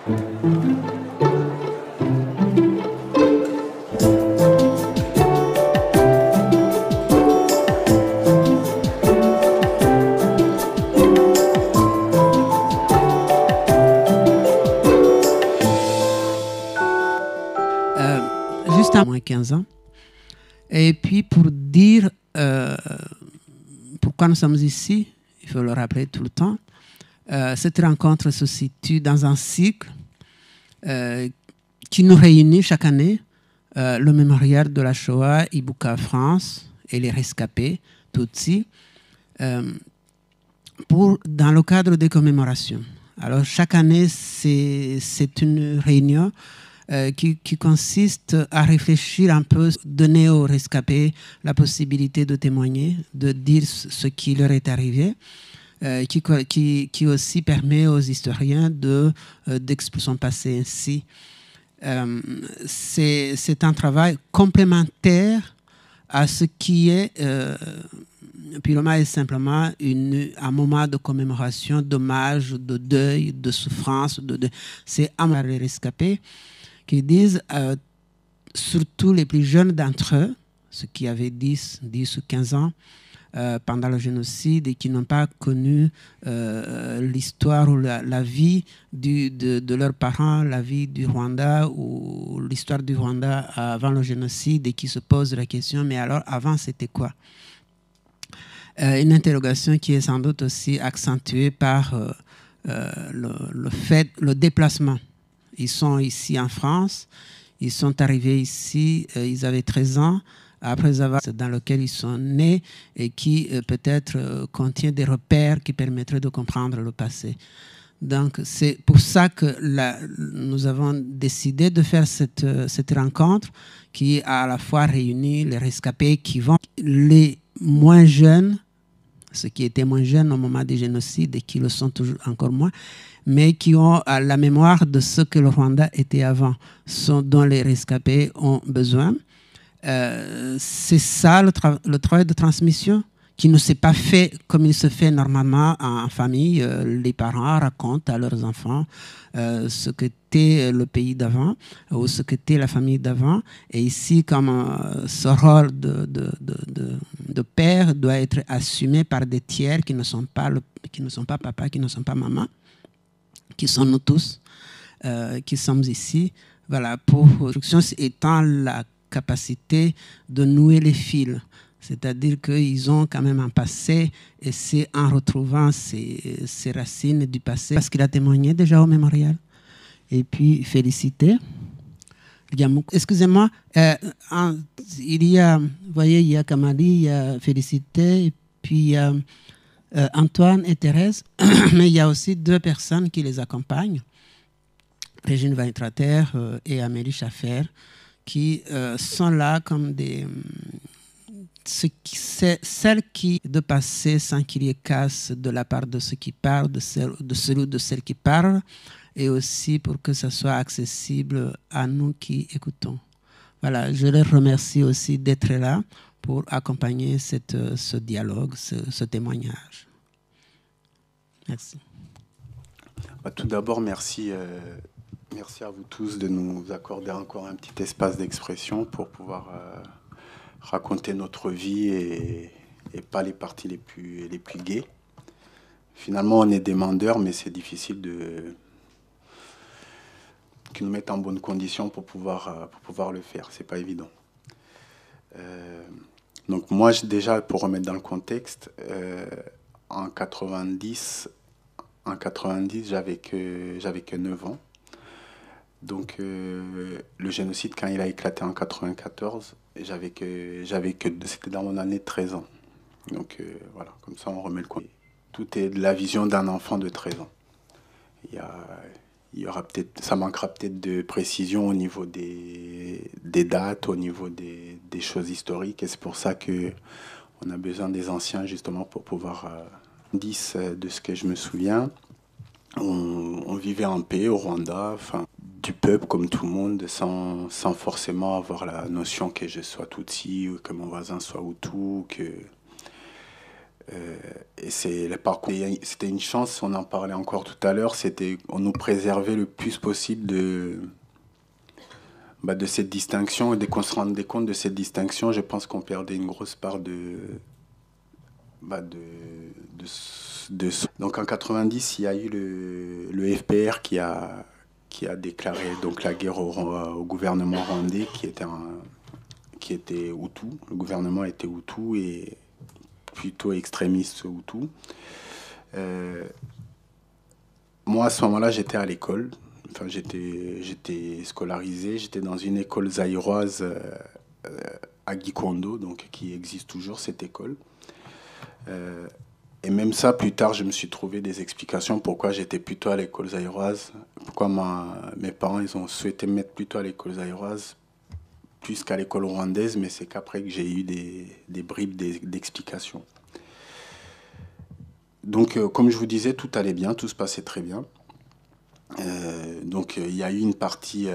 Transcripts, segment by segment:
Juste à moins 15 ans. Et puis pour dire pourquoi nous sommes ici, il faut le rappeler tout le temps, cette rencontre se situe dans un cycle qui nous réunit chaque année, le mémorial de la Shoah, Ibuka France et les rescapés Tutsis, dans le cadre des commémorations. Alors chaque année, c'est une réunion qui consiste à réfléchir un peu, donner aux rescapés la possibilité de témoigner, de dire ce qui leur est arrivé, qui aussi permet aux historiens d'expliquer son passé ainsi. C'est un travail complémentaire à ce qui est purement et simplement un moment de commémoration, d'hommage, de deuil, de souffrance. C'est à les rescapés qui disent, surtout les plus jeunes d'entre eux, ceux qui avaient 10 ou 15 ans pendant le génocide et qui n'ont pas connu l'histoire ou la vie de leurs parents, la vie du Rwanda ou l'histoire du Rwanda avant le génocide et qui se posent la question, mais alors avant c'était quoi? Une interrogation qui est sans doute aussi accentuée par le déplacement. Ils sont ici en France, ils sont arrivés ici, ils avaient 13 ans, après avoir dans lequel ils sont nés et qui peut-être contient des repères qui permettraient de comprendre le passé. Donc c'est pour ça que nous avons décidé de faire cette rencontre qui a à la fois réuni les rescapés qui vont, les moins jeunes, ceux qui étaient moins jeunes au moment du génocide et qui le sont toujours encore moins, mais qui ont la mémoire de ce que le Rwanda était avant, dont les rescapés ont besoin. C'est ça le travail de transmission qui ne s'est pas fait comme il se fait normalement en famille. Les parents racontent à leurs enfants ce qu'était le pays d'avant ou ce qu'était la famille d'avant. Et ici, comme ce rôle de père doit être assumé par des tiers qui ne sont pas papa, qui ne sont pas maman, qui sont nous tous, qui sommes ici. Voilà, pour l'instruction étant la capacité de nouer les fils. C'est-à-dire qu'ils ont quand même un passé et c'est en retrouvant ces racines du passé, parce qu'il a témoigné déjà au mémorial. Et puis, féliciter. Excusez-moi, il y a, vous voyez, il y a Kamali, il y a Félicité, et puis il y a Antoine et Thérèse, mais il y a aussi 2 personnes qui les accompagnent, Régine Weintrater et Amélie Schaffer, qui sont là comme celles qui, de passer sans qu'il y ait casse de la part de ceux qui parlent, de celui ou de celles qui parlent, et aussi pour que ça soit accessible à nous qui écoutons. Voilà, je les remercie aussi d'être là pour accompagner ce dialogue, ce témoignage. Merci. Tout d'abord, merci à vous tous de nous accorder encore un petit espace d'expression pour pouvoir raconter notre vie et pas les parties les plus gaies. Finalement, on est demandeurs, mais c'est difficile qu'ils nous mettent en bonnes conditions pour pouvoir le faire. C'est pas évident. Donc moi, déjà, pour remettre dans le contexte, en 90, j'avais que 9 ans. Donc le génocide, quand il a éclaté en 94, c'était dans mon année de 13 ans. Donc voilà, comme ça on remet le compte. Tout est de la vision d'un enfant de 13 ans. Il y aura peut-être, ça manquera peut-être de précision au niveau des dates, au niveau des choses historiques, et c'est pour ça que on a besoin des anciens justement pour pouvoir de ce que je me souviens. On vivait en paix au Rwanda, enfin, du peuple comme tout le monde, sans forcément avoir la notion que je sois Tutsi ou que mon voisin soit Hutu, que Et c'est le parcours. C'était une chance, on en parlait encore tout à l'heure, on nous préservait le plus possible de cette distinction. Et dès qu'on se rendait compte de cette distinction, je pense qu'on perdait une grosse part bah, de, de, Donc en 90, il y a eu le FPR qui a déclaré donc la guerre au gouvernement rwandais qui était Hutu. Le gouvernement était Hutu et plutôt extrémiste Hutu. Moi, à ce moment-là, j'étais à l'école. Enfin, j'étais scolarisé. J'étais dans une école zaïroise à Gikondo, donc qui existe toujours, cette école. Euh, et même ça, plus tard, je me suis trouvé des explications pourquoi j'étais plutôt à l'école zaïroise, pourquoi mes parents ils ont souhaité me mettre plutôt à l'école zaïroise plus qu'à l'école rwandaise, mais c'est qu'après que j'ai eu des bribes d'explications. Donc, comme je vous disais, tout allait bien, tout se passait très bien. Donc, il y a eu une partie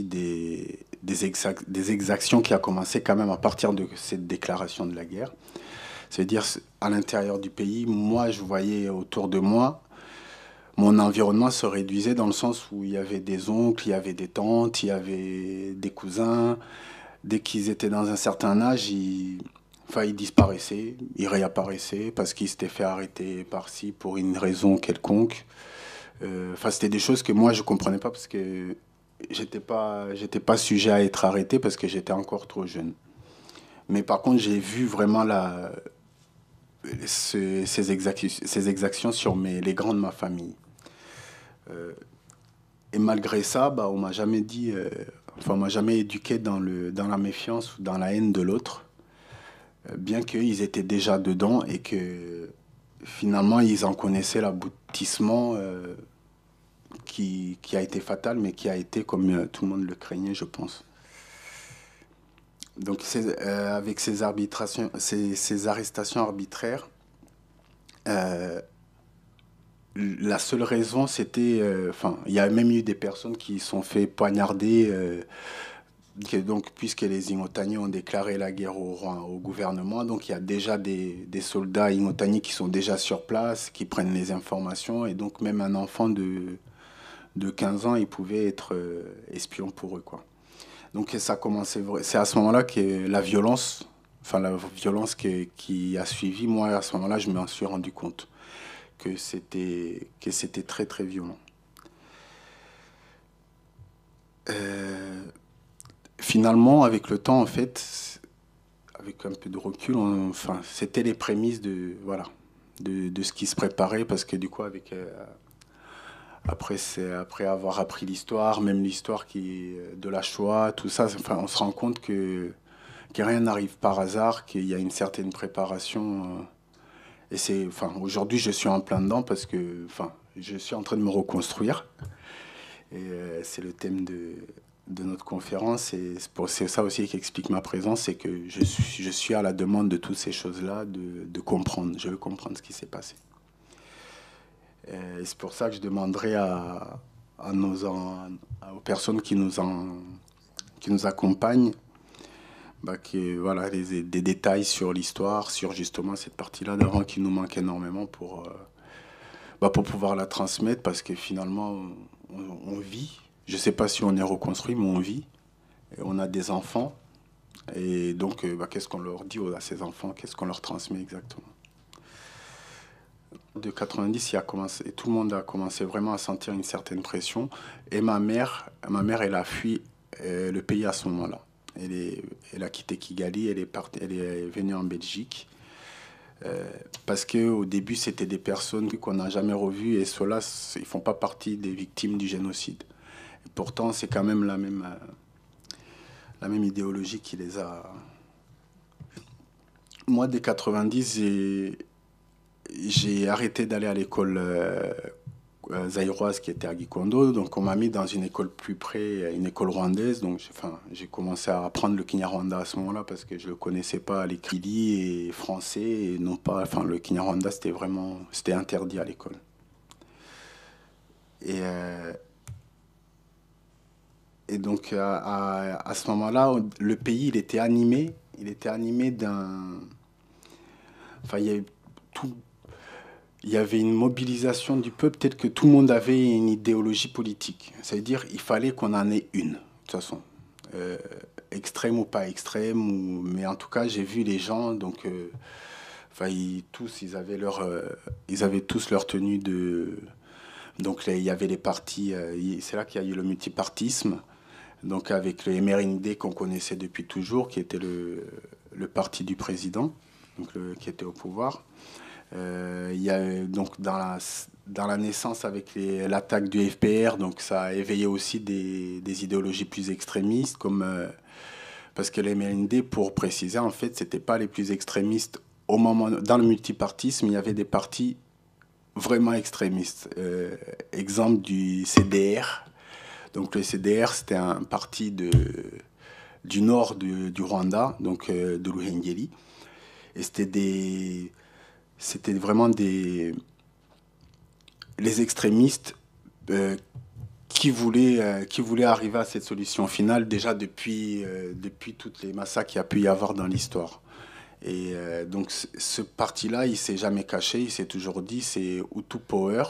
des exactions qui a commencé quand même à partir de cette déclaration de la guerre. C'est-à-dire, à l'intérieur du pays, moi, je voyais autour de moi, mon environnement se réduisait dans le sens où il y avait des oncles, il y avait des tantes, il y avait des cousins. Dès qu'ils étaient dans un certain âge, enfin, ils disparaissaient, ils réapparaissaient parce qu'ils s'étaient fait arrêter par-ci pour une raison quelconque. Enfin, c'était des choses que moi, je comprenais pas parce que j'étais pas sujet à être arrêté parce que j'étais encore trop jeune. Mais par contre, j'ai vu vraiment ces exactions sur les grands de ma famille. Euh, et malgré ça, bah, on m'a jamais dit, enfin, on m'a jamais éduqué dans la méfiance ou dans la haine de l'autre, bien qu'ils étaient déjà dedans et que finalement ils en connaissaient l'aboutissement qui a été fatal, mais qui a été comme tout le monde le craignait, je pense. Donc avec ces arrestations arbitraires, euh, la seule raison, c'était, enfin, il y a même eu des personnes qui sont fait poignarder, donc puisque les Ingotagni ont déclaré la guerre au gouvernement, donc il y a déjà des soldats Ingotagni qui sont déjà sur place, qui prennent les informations, et donc même un enfant de 15 ans, il pouvait être espion pour eux, quoi. Donc ça a commencé, c'est à ce moment-là que la violence, enfin la violence qui a suivi, moi à ce moment-là, je m'en suis rendu compte que c'était très très violent. Euh, Finalement, avec le temps, en fait, avec un peu de recul, enfin, c'était les prémices voilà, de ce qui se préparait, parce que du coup, après avoir appris l'histoire, même l'histoire de la Shoah, tout ça, enfin, on se rend compte que rien n'arrive par hasard, qu'il y a une certaine préparation. Et enfin, aujourd'hui, je suis en plein dedans parce que, enfin, je suis en train de me reconstruire. Et c'est le thème de notre conférence. Et c'est ça aussi qui explique ma présence, c'est que je suis à la demande de toutes ces choses-là, de comprendre. Je veux comprendre ce qui s'est passé. Et c'est pour ça que je demanderai aux personnes qui nous accompagnent voilà, des détails sur l'histoire, sur justement cette partie-là d'avant qui nous manque énormément pour pouvoir la transmettre parce que finalement, on vit. Je ne sais pas si on est reconstruit, mais on vit. Et on a des enfants. Et donc, qu'est-ce qu'on leur dit à ces enfants? Qu'est-ce qu'on leur transmet exactement? De 90, tout le monde a commencé vraiment à sentir une certaine pression. Et elle a fui le pays à ce moment-là. Elle a quitté Kigali, elle est venue en Belgique. Parce qu'au début, c'était des personnes qu'on n'a jamais revues et ceux-là, ils ne font pas partie des victimes du génocide. Et pourtant, c'est quand même la même idéologie qui les a. Moi, dès 90, j'ai arrêté d'aller à l'école zaïroise qui était à Gikondo. Donc, on m'a mis dans une école plus près, une école rwandaise. Donc, j'ai commencé à apprendre le Kinyarwanda à ce moment-là parce que je ne le connaissais pas à l'écrit et français. Et non pas, enfin, le Kinyarwanda, c'était interdit à l'école. Et, euh, et donc, à ce moment-là, le pays, il était animé enfin, tout, il y avait une mobilisation du peuple, peut-être que tout le monde avait une idéologie politique. C'est-à-dire il fallait qu'on en ait une, de toute façon. Euh, Extrême ou pas extrême, mais en tout cas, j'ai vu les gens, donc, enfin, ils avaient tous leur tenue de... Donc il y avait les partis, c'est là qu'il y a eu le multipartisme, donc avec le MRND qu'on connaissait depuis toujours, qui était le parti du président, donc qui était au pouvoir. Il y a donc dans la naissance avec l'attaque du FPR, donc ça a éveillé aussi des idéologies plus extrémistes, comme parce que les MLND, pour préciser, en fait, c'était pas les plus extrémistes au moment dans le multipartisme. Il y avait des partis vraiment extrémistes. Exemple du CDR. Donc le CDR, c'était un parti du nord du Rwanda, donc de Ruhengeri, et c'était vraiment les extrémistes qui voulaient arriver à cette solution finale déjà depuis toutes les massacres qu'il y a pu y avoir dans l'histoire. Et donc ce parti-là, il s'est jamais caché, il s'est toujours dit c'est Hutu Power.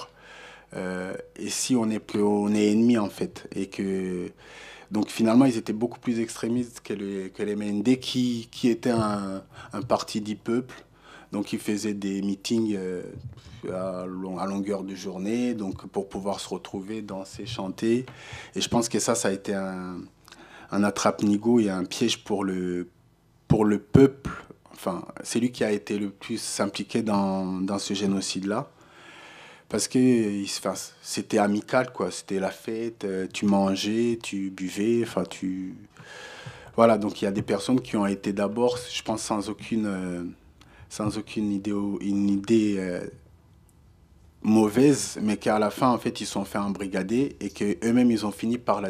Et si on est ennemis en fait, et que donc finalement ils étaient beaucoup plus extrémistes que les MND qui était un parti du peuple. Donc ils faisaient des meetings à longueur de journée, donc pour pouvoir se retrouver, danser, chanter. Et je pense que ça a été un attrape-nigo et un piège pour le peuple. Enfin, c'est lui qui a été le plus impliqué dans ce génocide-là. Parce que enfin, c'était amical, quoi. C'était la fête, tu mangeais, tu buvais, enfin, tu... Voilà, donc il y a des personnes qui ont été d'abord, je pense, sans aucune une idée mauvaise, mais qu'à la fin, en fait, ils se sont fait embrigader et qu'eux-mêmes, ils ont fini par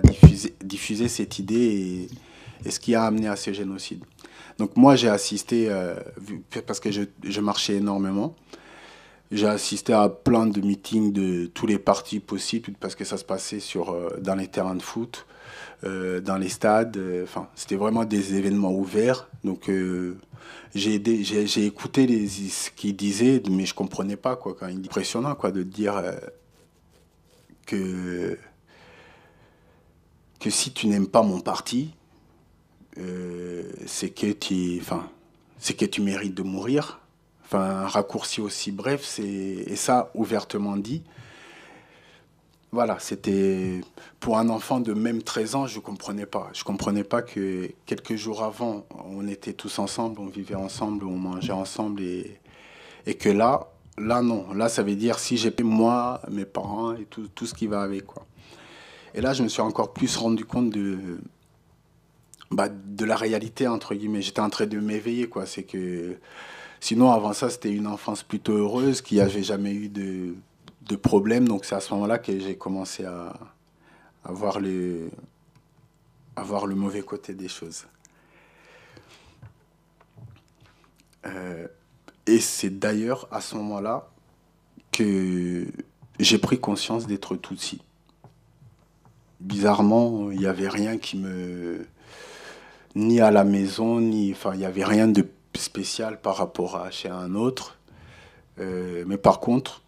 diffuser cette idée et ce qui a amené à ce génocide. Donc moi, j'ai assisté, parce que je marchais énormément, j'ai assisté à plein de meetings de tous les partis possibles parce que ça se passait dans les terrains de foot, dans les stades. Enfin, c'était vraiment des événements ouverts. Donc, j'ai écouté ce qu'ils disaient, mais je comprenais pas quoi. Quand il est impressionnant quoi de dire que si tu n'aimes pas mon parti, c'est que tu mérites de mourir. Enfin, un raccourci aussi bref, et ça ouvertement dit. Voilà, c'était pour un enfant de même 13 ans, je comprenais pas. Je comprenais pas que quelques jours avant, on était tous ensemble, on vivait ensemble, on mangeait ensemble et que là non. Là, ça veut dire si j'ai moi, mes parents et tout ce qui va avec quoi. Et là, je me suis encore plus rendu compte de la réalité entre guillemets. J'étais en train de m'éveiller quoi. C'est que sinon, avant ça, c'était une enfance plutôt heureuse, qui n'avait jamais eu de problème. Donc, c'est à ce moment-là que j'ai commencé à à voir le mauvais côté des choses. Euh, et c'est d'ailleurs à ce moment-là que j'ai pris conscience d'être Tutsi. Bizarrement, il n'y avait rien qui me... Ni à la maison, enfin, il n'y avait rien de spécial par rapport à chez un autre. Mais par contre,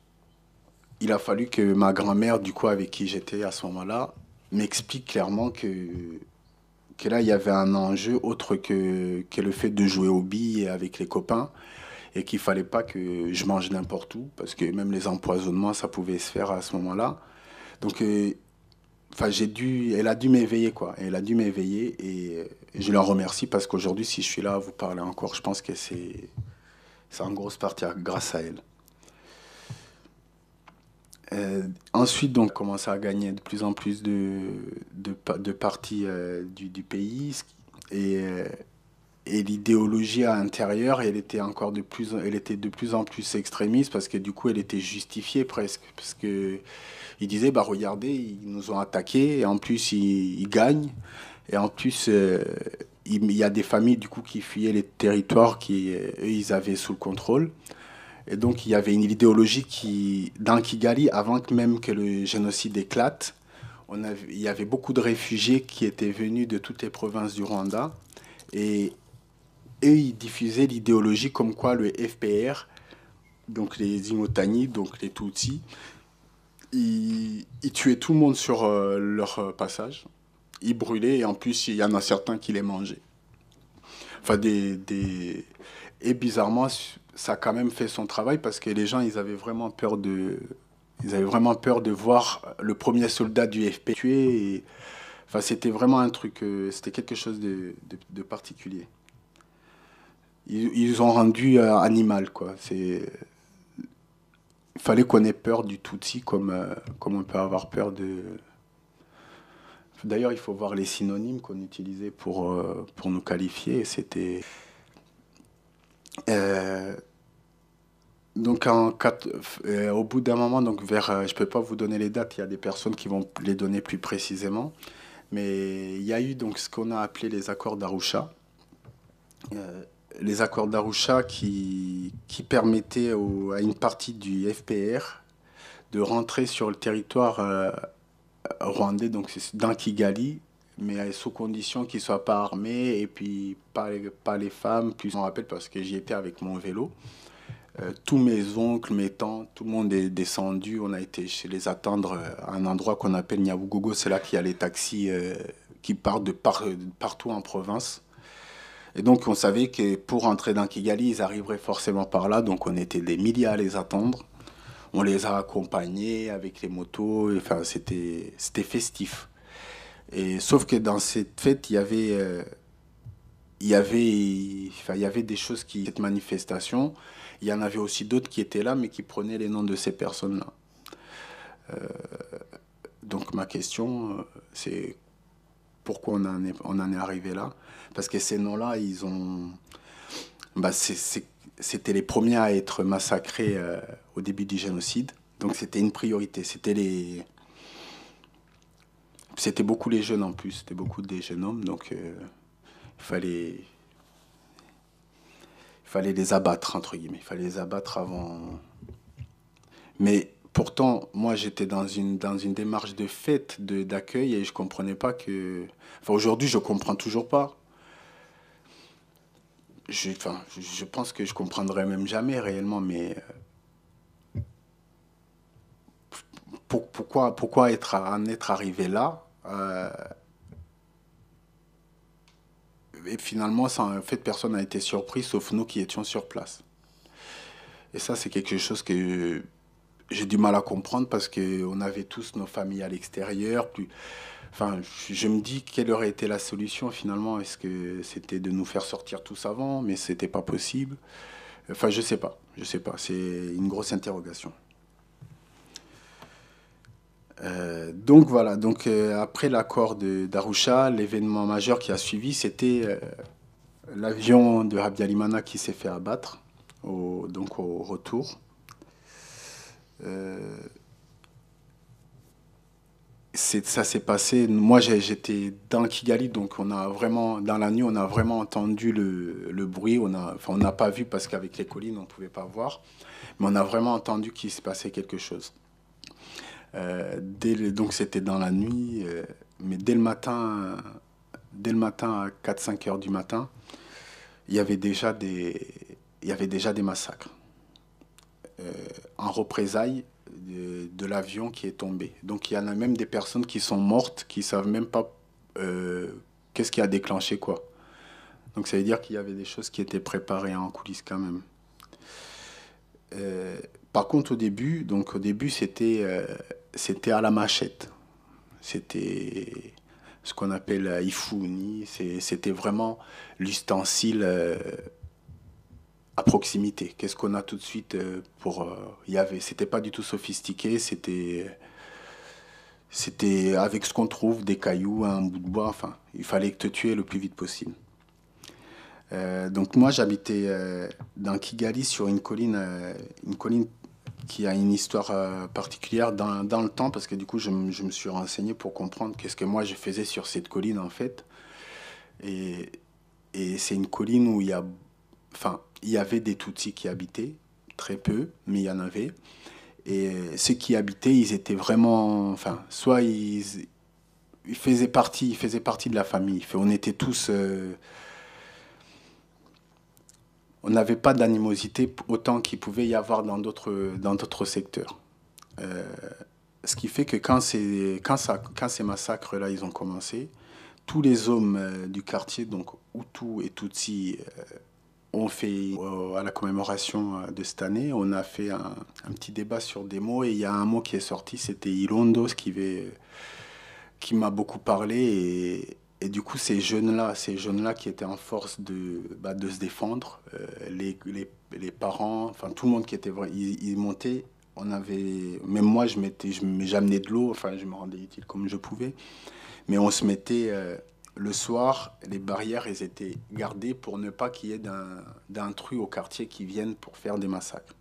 il a fallu que ma grand-mère, du coup, avec qui j'étais à ce moment-là, m'explique clairement que là, il y avait un enjeu autre que le fait de jouer aux billes avec les copains et qu'il fallait pas que je mange n'importe où parce que même les empoisonnements, ça pouvait se faire à ce moment-là. Donc, enfin, elle a dû m'éveiller, quoi. Elle a dû m'éveiller et je la remercie parce qu'aujourd'hui, si je suis là à vous parler encore, je pense que c'est en grosse partie grâce à elle. Ensuite, donc, commençait à gagner de plus en plus de parties du pays. Et l'idéologie à l'intérieur, elle était de plus en plus extrémiste parce que du coup, elle était justifiée presque. Parce que ils disaient, bah regardez, ils nous ont attaqués et en plus, ils gagnent. Et en plus, il y a des familles du coup qui fuyaient les territoires eux, ils avaient sous le contrôle. Et donc, il y avait une idéologie dans Kigali, avant même que le génocide éclate, il y avait beaucoup de réfugiés qui étaient venus de toutes les provinces du Rwanda. Et et ils diffusaient l'idéologie comme quoi le FPR, donc les Imotani, donc les Tutsis, ils tuaient tout le monde sur leur passage. Ils brûlaient et en plus, il y en a certains qui les mangeaient. Enfin, Et bizarrement, ça a quand même fait son travail parce que les gens, ils avaient vraiment peur de voir le premier soldat du FP tué. Enfin, c'était vraiment un truc, c'était quelque chose de particulier. Ils ont rendu animal, quoi. Il fallait qu'on ait peur du Tutsi comme on peut avoir peur de. D'ailleurs, il faut voir les synonymes qu'on utilisait pour nous qualifier. C'était. euh, Donc au bout d'un moment, donc je peux pas vous donner les dates, il y a des personnes qui vont les donner plus précisément, mais il y a eu donc ce qu'on a appelé les accords d'Arusha. Euh, les accords d'Arusha qui permettaient à une partie du FPR de rentrer sur le territoire rwandais, donc dans Kigali, mais sous condition qu'ils ne soient pas armés et puis pas les femmes. Puis je me rappelle parce que j'y étais avec mon vélo. Tous mes oncles, mes tantes, tout le monde est descendu. On a été chez les attendre à un endroit qu'on appelle Nyabugogo. C'est là qu'il y a les taxis qui partent partout en province. Et donc on savait que pour entrer dans Kigali, ils arriveraient forcément par là. Donc on était des milliers à les attendre. On les a accompagnés avec les motos. Enfin, c'était festif. Et sauf que dans cette fête, il y avait des choses cette manifestation. Il y en avait aussi d'autres qui étaient là, mais qui prenaient les noms de ces personnes-là. Donc ma question, c'est pourquoi on en est arrivé là? Parce que ces noms-là, c'était les premiers à être massacrés au début du génocide. Donc c'était une priorité. C'était beaucoup les jeunes en plus. C'était beaucoup des jeunes hommes. Donc il fallait les abattre, entre guillemets. Il fallait les abattre avant. Mais pourtant, moi, j'étais dans une démarche de fête, d'accueil, et je comprenais pas que. Enfin, aujourd'hui, je comprends toujours pas. Je pense que je comprendrai même jamais réellement, mais pourquoi en être arrivé là et finalement, ça, en fait, personne n'a été surpris, sauf nous qui étions sur place. Et ça, c'est quelque chose que j'ai du mal à comprendre parce qu'on avait tous nos familles à l'extérieur. Enfin, je me dis quelle aurait été la solution finalement. Est-ce que c'était de nous faire sortir tous avant, mais c'était pas possible. Enfin, je sais pas. Je sais pas. C'est une grosse interrogation. Donc voilà. Donc après l'accord d'Arusha, l'événement majeur qui a suivi, c'était l'avion de Habyarimana qui s'est fait abattre donc au retour. Euh, Ça s'est passé. Moi, j'étais dans Kigali, donc dans la nuit, on a vraiment entendu le bruit. On n'a pas vu parce qu'avec les collines, on ne pouvait pas voir, mais on a vraiment entendu qu'il se passait quelque chose. Donc c'était dans la nuit, mais dès le matin à 4-5 heures du matin, il y avait déjà des massacres en représailles de l'avion qui est tombé. Donc il y en a même des personnes qui sont mortes, qui savent même pas qu'est-ce qui a déclenché quoi. Donc ça veut dire qu'il y avait des choses qui étaient préparées en coulisses quand même. Par contre au début c'était à la machette. C'était ce qu'on appelle ifuni. C'était vraiment l'ustensile à proximité. Qu'est-ce qu'on a tout de suite c'était pas du tout sophistiqué, c'était avec ce qu'on trouve, des cailloux, un bout de bois, enfin, il fallait te tuer le plus vite possible. Donc moi j'habitais dans Kigali sur une colline qui a une histoire particulière dans le temps parce que du coup je me suis renseigné pour comprendre qu'est-ce que moi je faisais sur cette colline en fait. Et, et c'est une colline où il y avait des Tutsis qui habitaient, très peu, mais il y en avait. Et ceux qui habitaient, ils étaient vraiment, enfin, soit ils faisaient partie de la famille. On était tous, on n'avait pas d'animosité autant qu'il pouvait y avoir dans d'autres secteurs. Euh, Ce qui fait que quand ces massacres-là, ils ont commencé, tous les hommes du quartier, donc Hutu et Tutsi, ont fait, à la commémoration de cette année, on a fait un petit débat sur des mots et il y a un mot qui est sorti, c'était Irondo, qui m'a beaucoup parlé et du coup ces jeunes-là qui étaient en force de se défendre, les parents, enfin tout le monde qui était vrai, ils montaient, on avait, même moi j'amenais de l'eau, enfin je me rendais utile comme je pouvais, mais on se mettait le soir, les barrières elles étaient gardées pour ne pas qu'il y ait d'intrus au quartier qui viennent pour faire des massacres.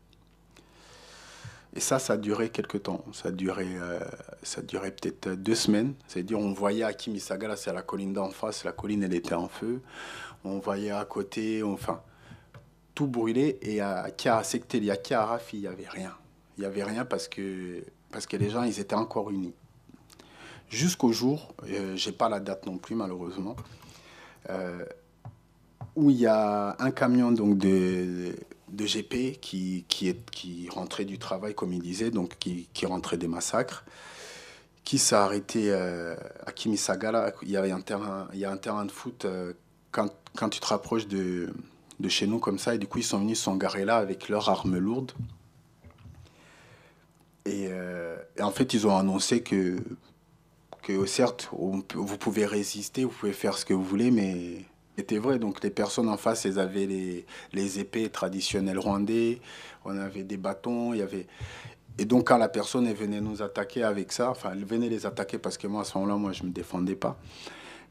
Et ça a duré quelques temps. Ça a duré peut-être 2 semaines. C'est-à-dire, on voyait à Kimisaga, là, c'est à la colline d'en face, la colline, elle était en feu. On voyait à côté, enfin, tout brûlé. Et à Sektelia, à Rafi, il n'y avait rien. Il n'y avait rien parce que les gens, ils étaient encore unis. Jusqu'au jour, j'ai pas la date non plus, malheureusement, euh, où il y a un camion donc de GP qui rentrait du travail, comme il disait, donc qui rentrait des massacres, qui s'est arrêté à Kimisagara. Il y a un terrain de foot quand tu te rapproches de chez nous comme ça, et du coup ils sont venus se sont garés là avec leurs armes lourdes. Et en fait, ils ont annoncé que certes, vous pouvez résister, vous pouvez faire ce que vous voulez, mais c'était vrai. Donc les personnes en face, elles avaient les épées traditionnelles rwandais, on avait des bâtons, il y avait... Et donc quand la personne elle venait nous attaquer avec ça, enfin elle venait les attaquer parce que moi à ce moment-là, moi je me défendais pas,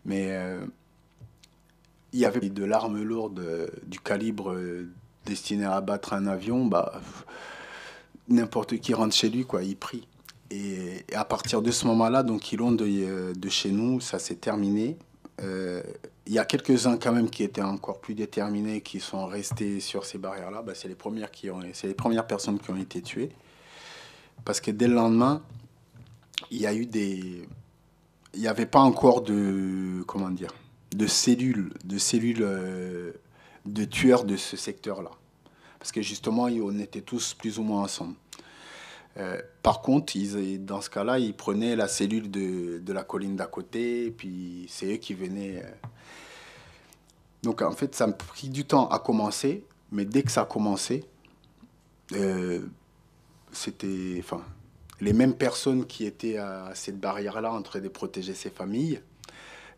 mais il y avait de l'arme lourde du calibre destiné à abattre un avion, bah n'importe qui rentre chez lui, quoi, il prie. Et à partir de ce moment-là, donc ils l'ont de chez nous, ça s'est terminé. Euh, Il y a quelques-uns quand même qui étaient encore plus déterminés, qui sont restés sur ces barrières-là. Bah, c'est les premières personnes qui ont été tuées. Parce que dès le lendemain, il y a eu il n'y avait pas encore comment dire, de cellules de tueurs de ce secteur-là. Parce que justement, on était tous plus ou moins ensemble. Par contre, dans ce cas-là, ils prenaient la cellule de la colline d'à côté, et puis c'est eux qui venaient. Donc en fait, ça m'a pris du temps à commencer, mais dès que ça a commencé, euh, c'était, enfin, les mêmes personnes qui étaient à cette barrière-là en train de protéger ces familles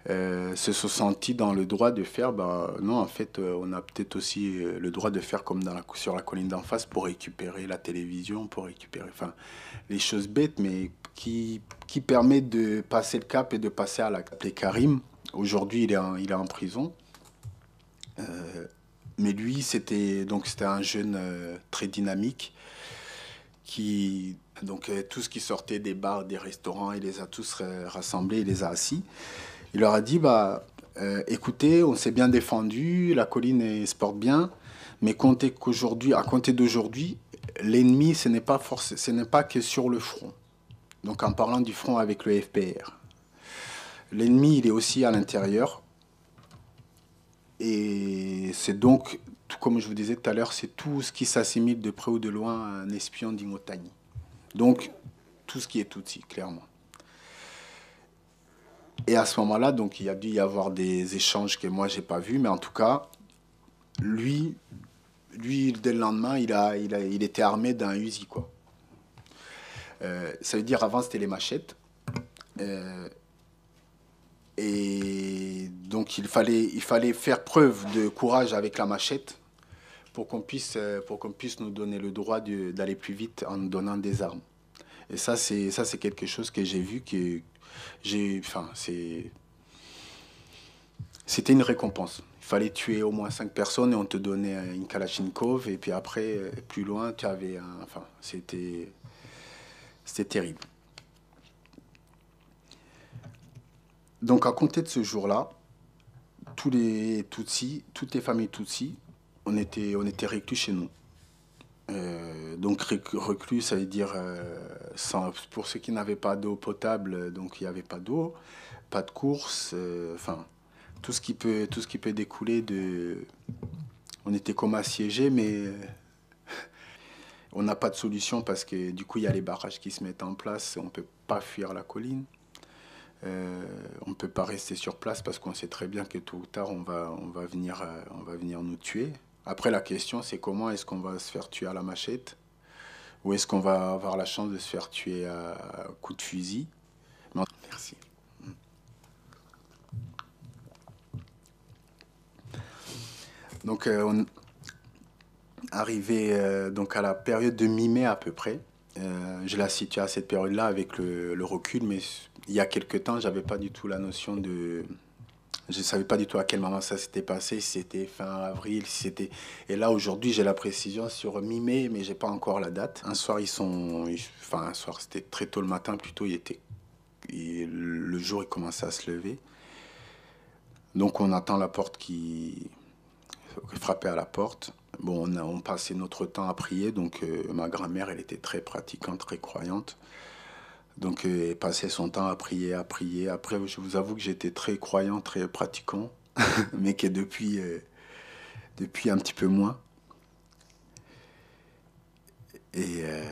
se sont sentis dans le droit de faire, bah non, en fait, on a peut-être aussi le droit de faire comme sur la colline d'en face pour récupérer la télévision, pour récupérer, enfin, les choses bêtes, mais qui permet de passer le cap et de passer à l'acte. Et Karim, aujourd'hui, il est en prison. Mais lui, c'était un jeune très dynamique qui, donc tout ce qui sortait des bars, des restaurants, il les a tous rassemblés, il les a assis. Il leur a dit, bah, écoutez, on s'est bien défendu, la colline se porte bien, mais à compter d'aujourd'hui, l'ennemi, ce n'est pas que sur le front. Donc en parlant du front avec le FPR. L'ennemi, il est aussi à l'intérieur. Et c'est donc, tout comme je vous disais tout à l'heure, c'est tout ce qui s'assimile de près ou de loin à un espion d'Imotani. Donc, tout ce qui est Tutsi, clairement. Et à ce moment-là, donc, il y a dû y avoir des échanges que moi, j'ai pas vus, mais en tout cas, lui, dès le lendemain, il était armé d'un Uzi, quoi. Ça veut dire, avant, c'était les machettes. Euh, et donc, il fallait faire preuve de courage avec la machette pour qu'on puisse nous donner le droit d'aller plus vite en nous donnant des armes. Et ça, c'est quelque chose que j'ai vu enfin, c'était une récompense. Il fallait tuer au moins 5 personnes et on te donnait une Kalachnikov. Et puis après, plus loin, tu avais enfin, c'était terrible. Donc, à compter de ce jour-là, tous les Tutsis, toutes les familles Tutsis, on était reclus chez nous. Donc reclus, ça veut dire pour ceux qui n'avaient pas d'eau potable, donc il n'y avait pas d'eau, pas de course, enfin tout ce qui peut découler on était comme assiégés, mais on n'a pas de solution parce que du coup, il y a les barrages qui se mettent en place. On ne peut pas fuir la colline. On ne peut pas rester sur place parce qu'on sait très bien que tôt ou tard, on va venir nous tuer. Après, la question, c'est comment est-ce qu'on va se faire tuer à la machette ou est-ce qu'on va avoir la chance de se faire tuer à coup de fusil. Merci. Donc, on arrivé donc à la période de mi-mai à peu près. Je la situe à cette période-là avec le recul, mais il y a quelques temps, j'avais pas du tout la notion de... Je ne savais pas du tout à quel moment ça s'était passé, si c'était fin avril, si c'était... Et là, aujourd'hui, j'ai la précision sur mi-mai, mais j'ai pas encore la date. Un soir, Enfin, un soir, c'était très tôt le matin, plutôt, le jour, il commençait à se lever. Donc, on attend la porte qui frappait à la porte. Bon, on passait notre temps à prier, donc ma grand-mère, elle était très pratiquante, très croyante. Donc, elle passait son temps à prier, à prier. Après, je vous avoue que j'étais très croyant, très pratiquant, mais que depuis un petit peu moins. Et, euh,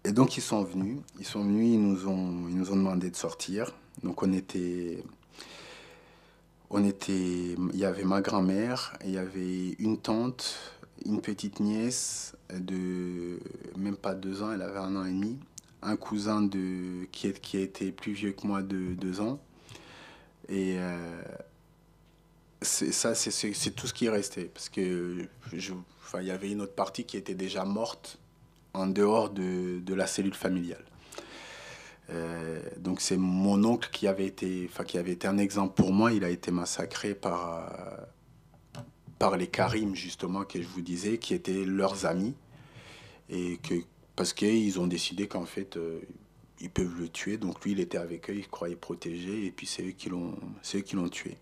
et donc, ils nous ont demandé de sortir. Donc, il y avait ma grand-mère, il y avait une tante, une petite nièce de même pas 2 ans, elle avait 1 an et demi, un cousin qui a été plus vieux que moi de 2 ans. Et c'est tout ce qui restait. Parce que enfin, il y avait une autre partie qui était déjà morte en dehors de la cellule familiale. Donc c'est mon oncle qui avait été un exemple pour moi. Il a été massacré par les Karim, justement, que je vous disais, qui étaient leurs amis. Et parce qu'ils ont décidé qu'en fait, ils peuvent le tuer. Donc lui, il était avec eux, il croyait protégé. Et puis c'est eux qui l'ont tué.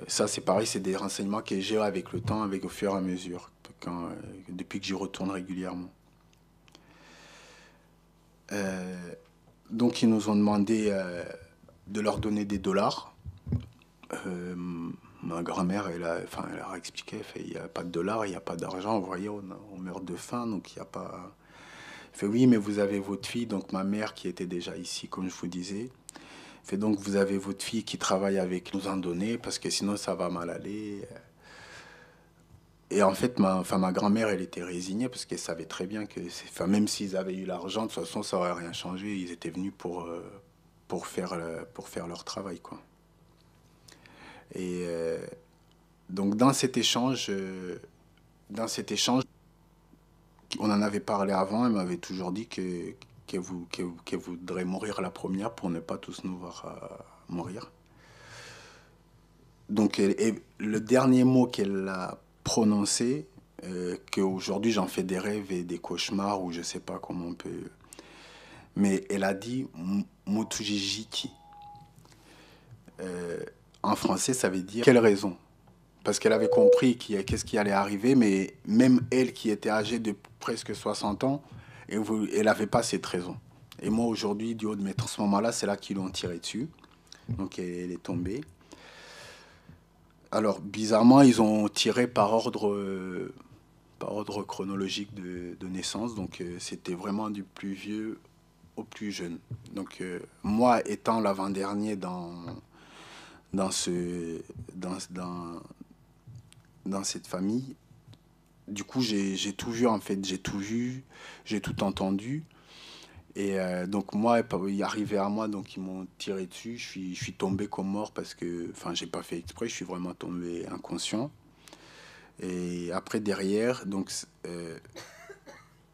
Ça, c'est pareil, c'est des renseignements que j'ai avec le temps, au fur et à mesure, depuis que j'y retourne régulièrement. Euh, donc, ils nous ont demandé de leur donner des dollars. Euh, Ma grand-mère, elle leur a expliqué, il n'y a pas de dollars, il n'y a pas d'argent, vous voyez, on meurt de faim, donc il n'y a pas... Elle fait oui, mais vous avez votre fille, donc ma mère qui était déjà ici, comme je vous disais. Elle fait donc vous avez votre fille qui travaille avec nous en donner, parce que sinon ça va mal aller. Et en fait, ma grand-mère, elle était résignée parce qu'elle savait très bien que, enfin, même s'ils avaient eu l'argent, de toute façon, ça aurait rien changé. Ils étaient venus pour faire leur travail, quoi. Et donc, dans cet échange, on en avait parlé avant. Elle m'avait toujours dit qu'elle voudrait mourir la première pour ne pas tous nous voir mourir. Donc, et le dernier mot qu'elle a prononcé, qu'aujourd'hui j'en fais des rêves et des cauchemars, ou je sais pas comment on peut. Mais elle a dit Mutujijiki. En français, ça veut dire quelle raison? Parce qu'elle avait compris qu'est-ce qui allait arriver, mais même elle qui était âgée de presque 60 ans, elle n'avait pas cette raison. Et moi, aujourd'hui, du haut de mes 30, à ce moment-là, c'est là qu'ils l'ont tiré dessus. Donc, elle est tombée. Alors, bizarrement, ils ont tiré par ordre chronologique de naissance. Donc, c'était vraiment du plus vieux au plus jeune. Donc, moi, étant l'avant-dernier dans, ce, dans cette famille, du coup, j'ai tout vu, en fait. J'ai tout vu, j'ai tout entendu. Et donc moi, il est arrivé à moi, donc ils m'ont tiré dessus. Je suis tombé comme mort parce que, enfin, j'ai pas fait exprès. Je suis vraiment tombé inconscient. Et après derrière, donc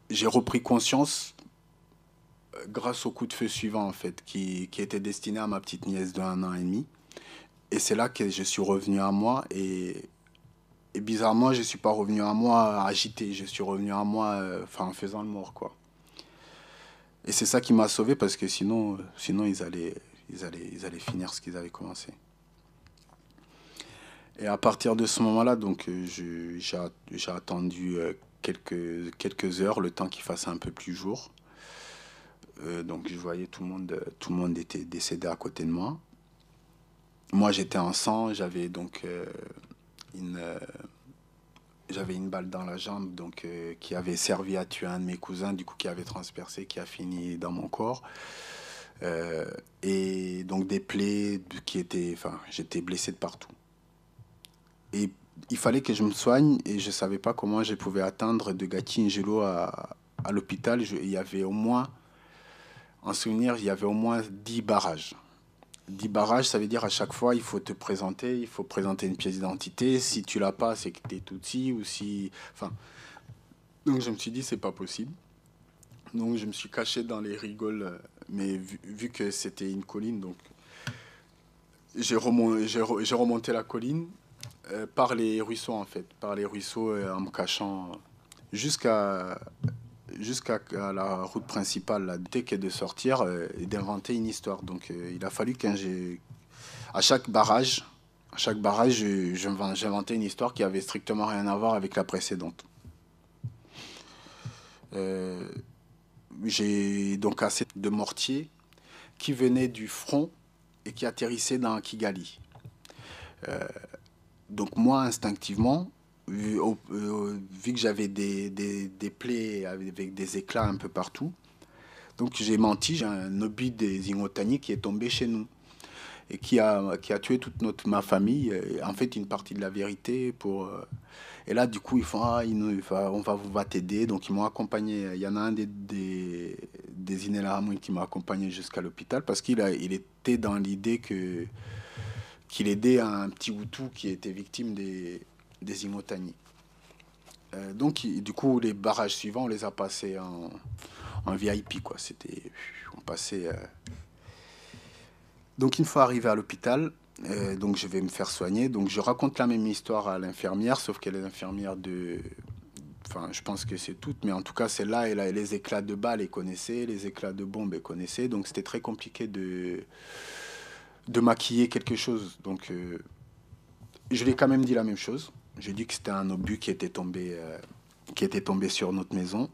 j'ai repris conscience grâce au coup de feu suivant en fait, qui était destiné à ma petite nièce d'1 an et demi. Et c'est là que je suis revenu à moi et bizarrement, je suis pas revenu à moi agité. Je suis revenu à moi, enfin, en faisant le mort quoi. Et c'est ça qui m'a sauvé parce que sinon ils allaient finir ce qu'ils avaient commencé. Et à partir de ce moment-là, donc j'ai attendu quelques heures, le temps qu'il fasse un peu plus jour. Donc je voyais tout le monde était décédé à côté de moi. Moi j'étais en sang, j'avais donc une, J'avais une balle dans la jambe, donc qui avait servi à tuer un de mes cousins, du coup qui avait transpercé, qui a fini dans mon corps. Euh, et donc des plaies qui étaient, enfin, j'étais blessé de partout. Et il fallait que je me soigne et je savais pas comment je pouvais atteindre de Gati-Ngelo à l'hôpital. Il y avait au moins, en souvenir, il y avait au moins 10 barrages. 10 barrages, ça veut dire à chaque fois, il faut te présenter, il faut présenter une pièce d'identité. Si tu l'as pas, c'est que tu es Tutsi ou si... Enfin, donc je me suis dit, c'est pas possible. Donc je me suis caché dans les rigoles, mais vu que c'était une colline, donc j'ai remonté la colline par les ruisseaux en fait, par les ruisseaux en me cachant jusqu'à jusqu'à la route principale, là, dès que de sortir et d'inventer une histoire. Donc il a fallu que j'ai à chaque barrage, j'inventais une histoire qui avait strictement rien à voir avec la précédente. Euh, j'ai donc assez de mortiers qui venaient du front et qui atterrissaient dans Kigali. Donc moi, instinctivement, vu que j'avais des plaies avec des éclats un peu partout, donc j'ai menti, j'ai un obus des Ingotani qui est tombé chez nous et qui a tué toute ma famille. Et en fait, une partie de la vérité pour... et là, du coup, ils font, ah, va t'aider. Donc, ils m'ont accompagné. Il y en a un des Inelahamwe qui m'a accompagné jusqu'à l'hôpital parce il était dans l'idée qu'il aidait un petit Hutu qui était victime des Imotani. Donc, du coup, les barrages suivants, on les a passés en VIP, quoi. On passait. Donc, une fois arrivé à l'hôpital, donc je vais me faire soigner. Donc, je raconte la même histoire à l'infirmière, sauf qu'elle est l'infirmière de. Enfin, je pense que c'est toutes, mais en tout cas, celle-là, les éclats de balles, elle connaissait, les éclats de bombes, elle connaissait. Donc, c'était très compliqué de maquiller quelque chose. Donc, je lui ai quand même dit la même chose. J'ai dit que c'était un obus qui était tombé sur notre maison.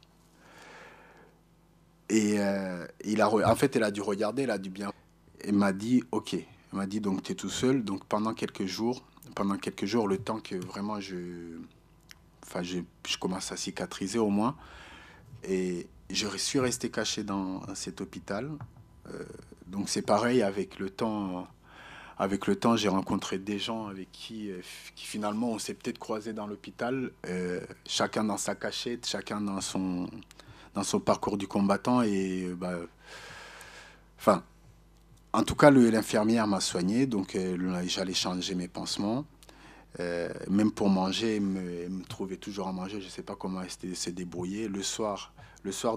Et en fait, elle a dû regarder, elle a dû bien. Elle m'a dit, ok. Elle m'a dit, donc tu es tout seul. Donc pendant quelques jours, le temps que vraiment je commence à cicatriser au moins. Et je suis resté caché dans cet hôpital. Euh, donc c'est pareil avec le temps. Avec le temps, j'ai rencontré des gens avec qui finalement on s'est peut-être croisés dans l'hôpital, chacun dans sa cachette, chacun dans son parcours du combattant. Et bah, enfin, en tout cas, l'infirmière m'a soigné, donc j'allais changer mes pansements. Même pour manger, elle me trouvait toujours à manger. Je ne sais pas comment elle s'est débrouillée. Le soir,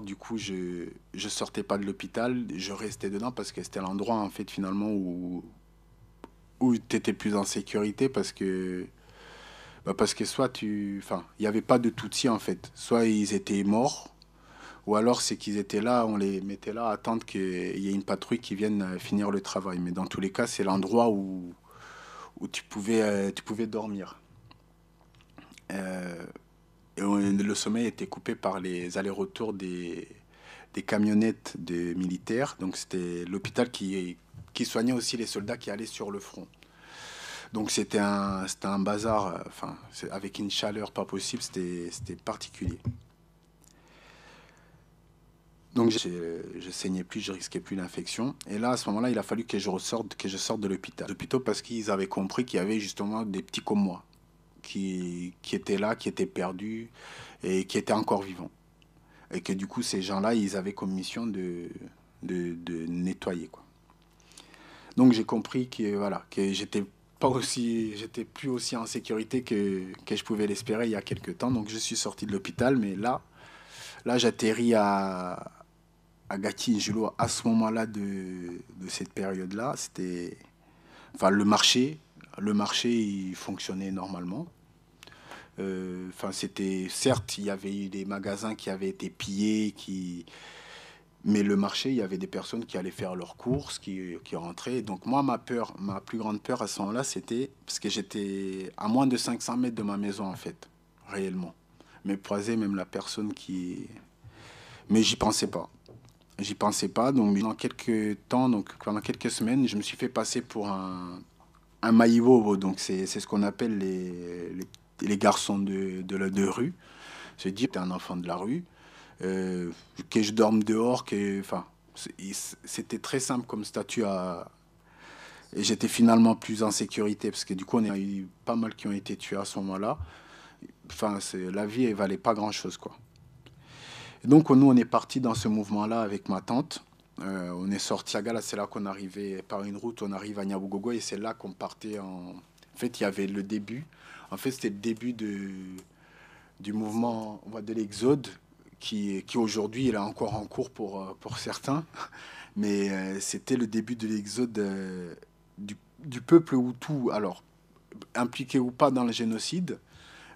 du coup, je sortais pas de l'hôpital, je restais dedans parce que c'était l'endroit en fait finalement où tu étais plus en sécurité parce que soit enfin, il n'y avait pas de Tutsis en fait. Soit ils étaient morts, ou alors c'est qu'ils étaient là, on les mettait là à attendre qu'il y ait une patrouille qui vienne finir le travail. Mais dans tous les cas, c'est l'endroit où tu pouvais dormir. Euh, et le sommeil était coupé par les allers-retours des camionnettes des militaires. Donc c'était l'hôpital qui soignait aussi les soldats qui allaient sur le front. Donc c'était un bazar, enfin, avec une chaleur pas possible, c'était particulier. Donc je saignais plus, je risquais plus l'infection. Et là, à ce moment-là, il a fallu que je sorte de l'hôpital. L'hôpital parce qu'ils avaient compris qu'il y avait justement des petits comme moi qui étaient là, qui étaient perdus et qui étaient encore vivants. Et que du coup, ces gens-là, ils avaient comme mission de nettoyer, quoi. Donc j'ai compris que voilà, que j'étais plus aussi en sécurité que je pouvais l'espérer il y a quelques temps. Donc je suis sorti de l'hôpital, mais là j'atterris à Gati-Ngelo à ce moment-là de cette période-là. C'était, enfin le marché il fonctionnait normalement. Enfin c'était, certes il y avait eu des magasins qui avaient été pillés, mais le marché, il y avait des personnes qui allaient faire leurs courses, qui rentraient. Donc moi, ma plus grande peur à ce moment-là, c'était parce que j'étais à moins de 500 mètres de ma maison, en fait, réellement. Mais croiser même la personne qui... Mais j'y pensais pas. J'y pensais pas. Donc pendant quelques temps, donc pendant quelques semaines, je me suis fait passer pour un maïvo. Donc c'est ce qu'on appelle les garçons de rue. Je dis, t'es un enfant de la rue, que je dorme dehors, enfin, c'était très simple comme statut et j'étais finalement plus en sécurité parce que du coup, on a eu pas mal qui ont été tués à ce moment-là. Enfin, la vie, elle valait pas grand-chose, quoi. Et donc, nous, on est parti dans ce mouvement-là avec ma tante. On est sorti à Gala, c'est là qu'on arrivait par une route, on arrive à Nyabugogo et c'est là qu'on partait en... En fait, il y avait le début. En fait, c'était le début du mouvement de l'Exode qui aujourd'hui, il est encore en cours pour certains. Mais c'était le début de l'Exode du peuple Hutu. Alors, impliqué ou pas dans le génocide,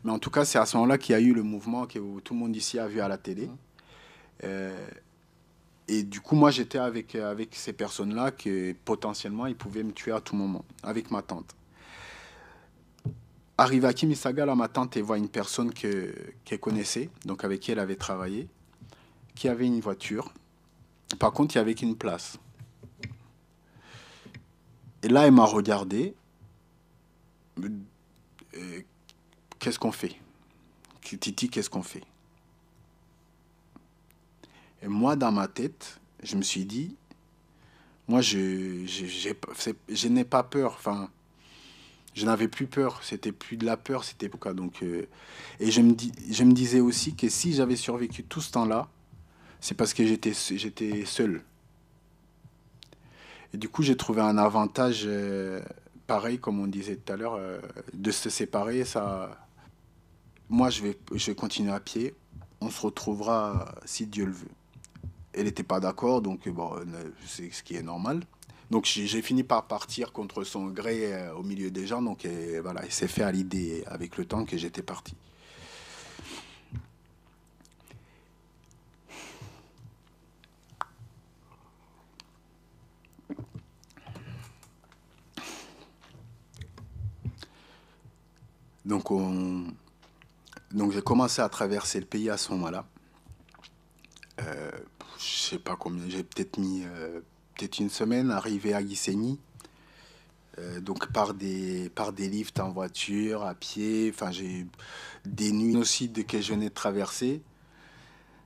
mais en tout cas, c'est à ce moment-là qu'il y a eu le mouvement que tout le monde ici a vu à la télé. Et du coup, moi, j'étais avec ces personnes-là que potentiellement, ils pouvaient me tuer à tout moment, avec ma tante. Arrivé à Kimisaga, là, ma tante, elle voit une personne qu'elle connaissait, donc avec qui elle avait travaillé, qui avait une voiture. Par contre, il n'y avait qu'une place. Et là, elle m'a regardé. Qu'est-ce qu'on fait? Titi, qu'est-ce qu'on fait? Et moi, dans ma tête, je me suis dit, moi, je n'ai pas peur. Enfin, je n'avais plus peur. C'était plus de la peur, c'était quoi. Donc, et je me disais aussi que si j'avais survécu tout ce temps-là, c'est parce que j'étais seul. Et du coup, j'ai trouvé un avantage, pareil, comme on disait tout à l'heure, de se séparer. Ça, moi, je vais continuer à pied. On se retrouvera si Dieu le veut. Elle n'était pas d'accord, donc bon, c'est ce qui est normal. Donc j'ai fini par partir contre son gré au milieu des gens. Donc voilà, il s'est fait à l'idée avec le temps que j'étais parti. Donc, donc j'ai commencé à traverser le pays à ce moment-là. Je sais pas combien, j'ai peut-être mis peut-être une semaine, arrivé à Gisenyi. Donc par des lifts en voiture, à pied, enfin j'ai des nuits aussi que je venais de traverser.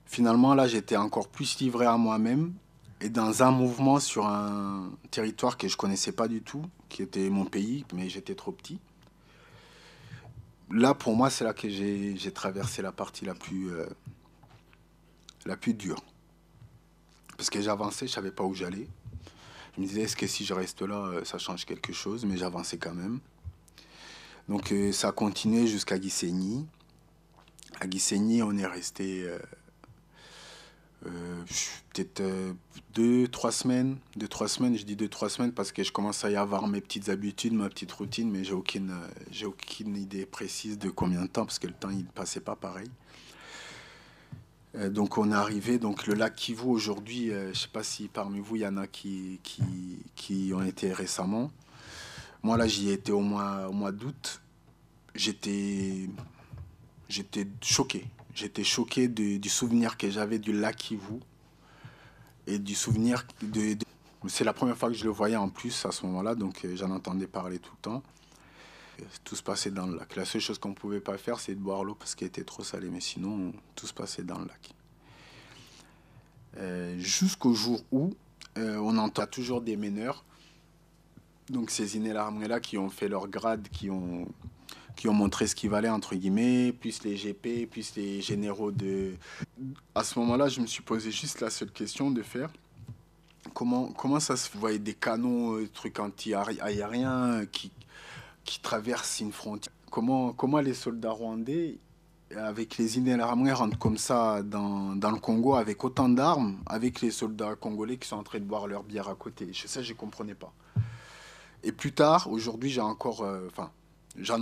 Finalement là j'étais encore plus livré à moi-même et dans un mouvement sur un territoire que je connaissais pas du tout, qui était mon pays, mais j'étais trop petit. Là pour moi c'est là que j'ai traversé la partie la plus dure. Parce que j'avançais, je savais pas où j'allais. Je me disais, est-ce que si je reste là, ça change quelque chose, mais j'avançais quand même. Donc ça a continué jusqu'à Gisenyi. À Gisenyi, on est resté peut-être 2, 3 semaines. 2, 3 semaines, je dis 2, 3 semaines parce que je commence à y avoir mes petites habitudes, ma petite routine, mais j'ai aucune idée précise de combien de temps, parce que le temps, il ne passait pas pareil. Donc on est arrivé, donc le lac Kivu aujourd'hui, je ne sais pas si parmi vous il y en a qui ont été récemment. Moi là j'y étais au mois d'août. J'étais j'étais choqué. J'étais choqué du souvenir que j'avais du lac Kivu et du souvenir c'est la première fois que je le voyais en plus à ce moment-là, donc j'en entendais parler tout le temps. Tout se passait dans le lac. La seule chose qu'on ne pouvait pas faire, c'est de boire l'eau parce qu'elle était trop salée, mais sinon tout se passait dans le lac. Jusqu'au jour où on entend toujours des meneurs, donc ces Imbonerakure qui ont fait leur grade, qui ont montré ce qu'ils valaient, entre guillemets, plus les GP, plus les généraux de... À ce moment-là, je me suis posé juste la seule question de faire comment ça se voyait des canons, trucs anti-aériens qui traversent une frontière. Comment les soldats rwandais, avec les Imbonerakure, rentrent comme ça dans le Congo avec autant d'armes, avec les soldats congolais qui sont en train de boire leur bière à côté. Ça, je ne comprenais pas. Et plus tard, aujourd'hui, j'en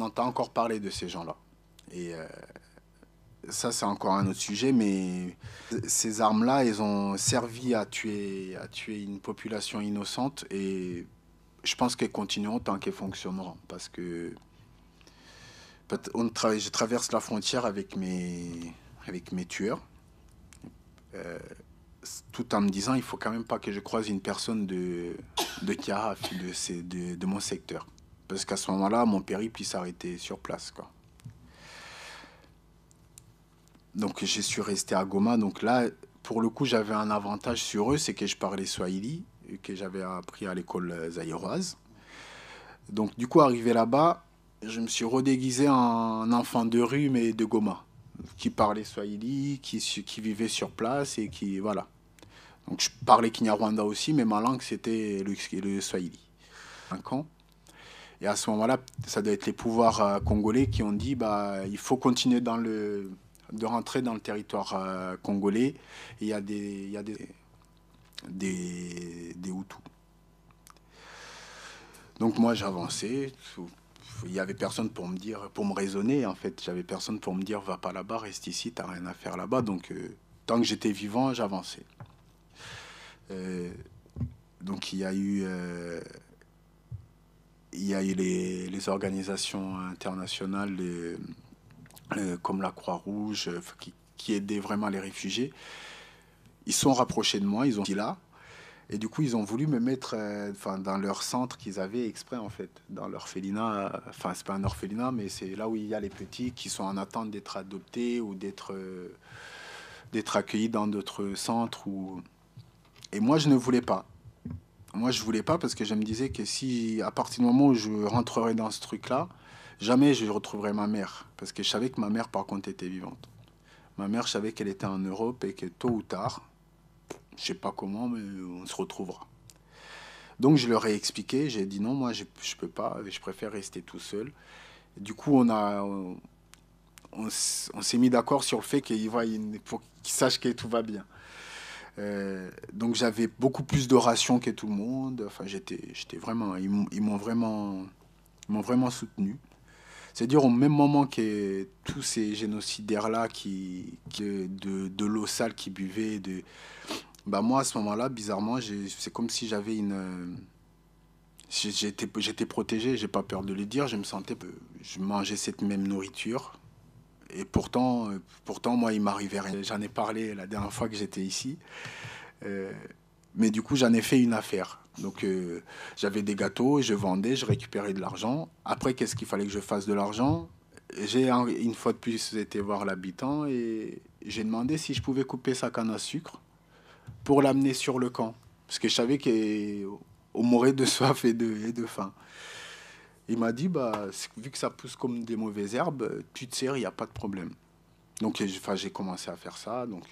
entends encore parler de ces gens-là. Et ça, c'est encore un autre sujet, mais ces armes-là, elles ont servi à tuer une population innocente et je pense qu'elles continueront tant qu'elles fonctionneront. Parce que je traverse la frontière avec mes tueurs, tout en me disant il faut quand même pas que je croise une personne de Kiaraf, de mon secteur. Parce qu'à ce moment-là, mon périple il s'arrêtait sur place, quoi. Donc je suis resté à Goma. Donc là, pour le coup, j'avais un avantage sur eux, c'est que je parlais Swahili, que j'avais appris à l'école zaïroise. Donc du coup, arrivé là-bas, je me suis redéguisé en enfant de rue, mais de Goma, qui parlait Swahili, qui vivait sur place et qui, voilà. Donc je parlais Kinyarwanda aussi, mais ma langue, c'était le Swahili. 5 ans. Et à ce moment-là, ça doit être les pouvoirs congolais qui ont dit, bah, il faut continuer de rentrer dans le territoire congolais. Et il y a des Hutus. Donc moi j'avançais, il y avait personne pour me dire, pour me raisonner en fait. J'avais personne pour me dire va pas là-bas, reste ici, t'as rien à faire là-bas. Donc tant que j'étais vivant, j'avançais. Euh, donc il y a eu les organisations internationales comme la Croix-Rouge qui aidaient vraiment les réfugiés. Ils sont rapprochés de moi, ils ont dit là. Et du coup, ils ont voulu me mettre enfin, dans leur centre qu'ils avaient exprès, en fait, dans l'orphelinat. Enfin, c'est pas un orphelinat, mais c'est là où il y a les petits qui sont en attente d'être adoptés ou d'être accueillis dans d'autres centres. Et moi, je ne voulais pas. Moi, je voulais pas parce que je me disais que si, à partir du moment où je rentrerais dans ce truc-là, jamais je retrouverais ma mère. Parce que je savais que ma mère, par contre, était vivante. Ma mère, je savais qu'elle était en Europe et que tôt ou tard, je sais pas comment, mais on se retrouvera. Donc je leur ai expliqué, j'ai dit non, moi je peux pas, je préfère rester tout seul. Et du coup, on s'est mis d'accord sur le fait faut qu'ils sachent que tout va bien. Donc j'avais beaucoup plus de rations que tout le monde. Enfin, j'étais vraiment, ils m'ont vraiment soutenu. C'est-à-dire au même moment que tous ces génocidaires-là de l'eau sale qui buvaient, bah moi à ce moment-là, bizarrement, c'est comme si j'avais j'étais protégé, j'ai pas peur de le dire, je me sentais, je mangeais cette même nourriture. Et pourtant moi, il m'arrivait rien. J'en ai parlé la dernière fois que j'étais ici. Euh, mais du coup, j'en ai fait une affaire. Donc, j'avais des gâteaux, je vendais, je récupérais de l'argent. Après, qu'est-ce qu'il fallait que je fasse de l'argent? Une fois de plus été voir l'habitant et j'ai demandé si je pouvais couper sa canne à sucre pour l'amener sur le camp. Parce que je savais qu'on mourrait de soif et de faim. Il m'a dit, bah, vu que ça pousse comme des mauvaises herbes, tu te sers, il n'y a pas de problème. Donc enfin, j'ai commencé à faire ça, donc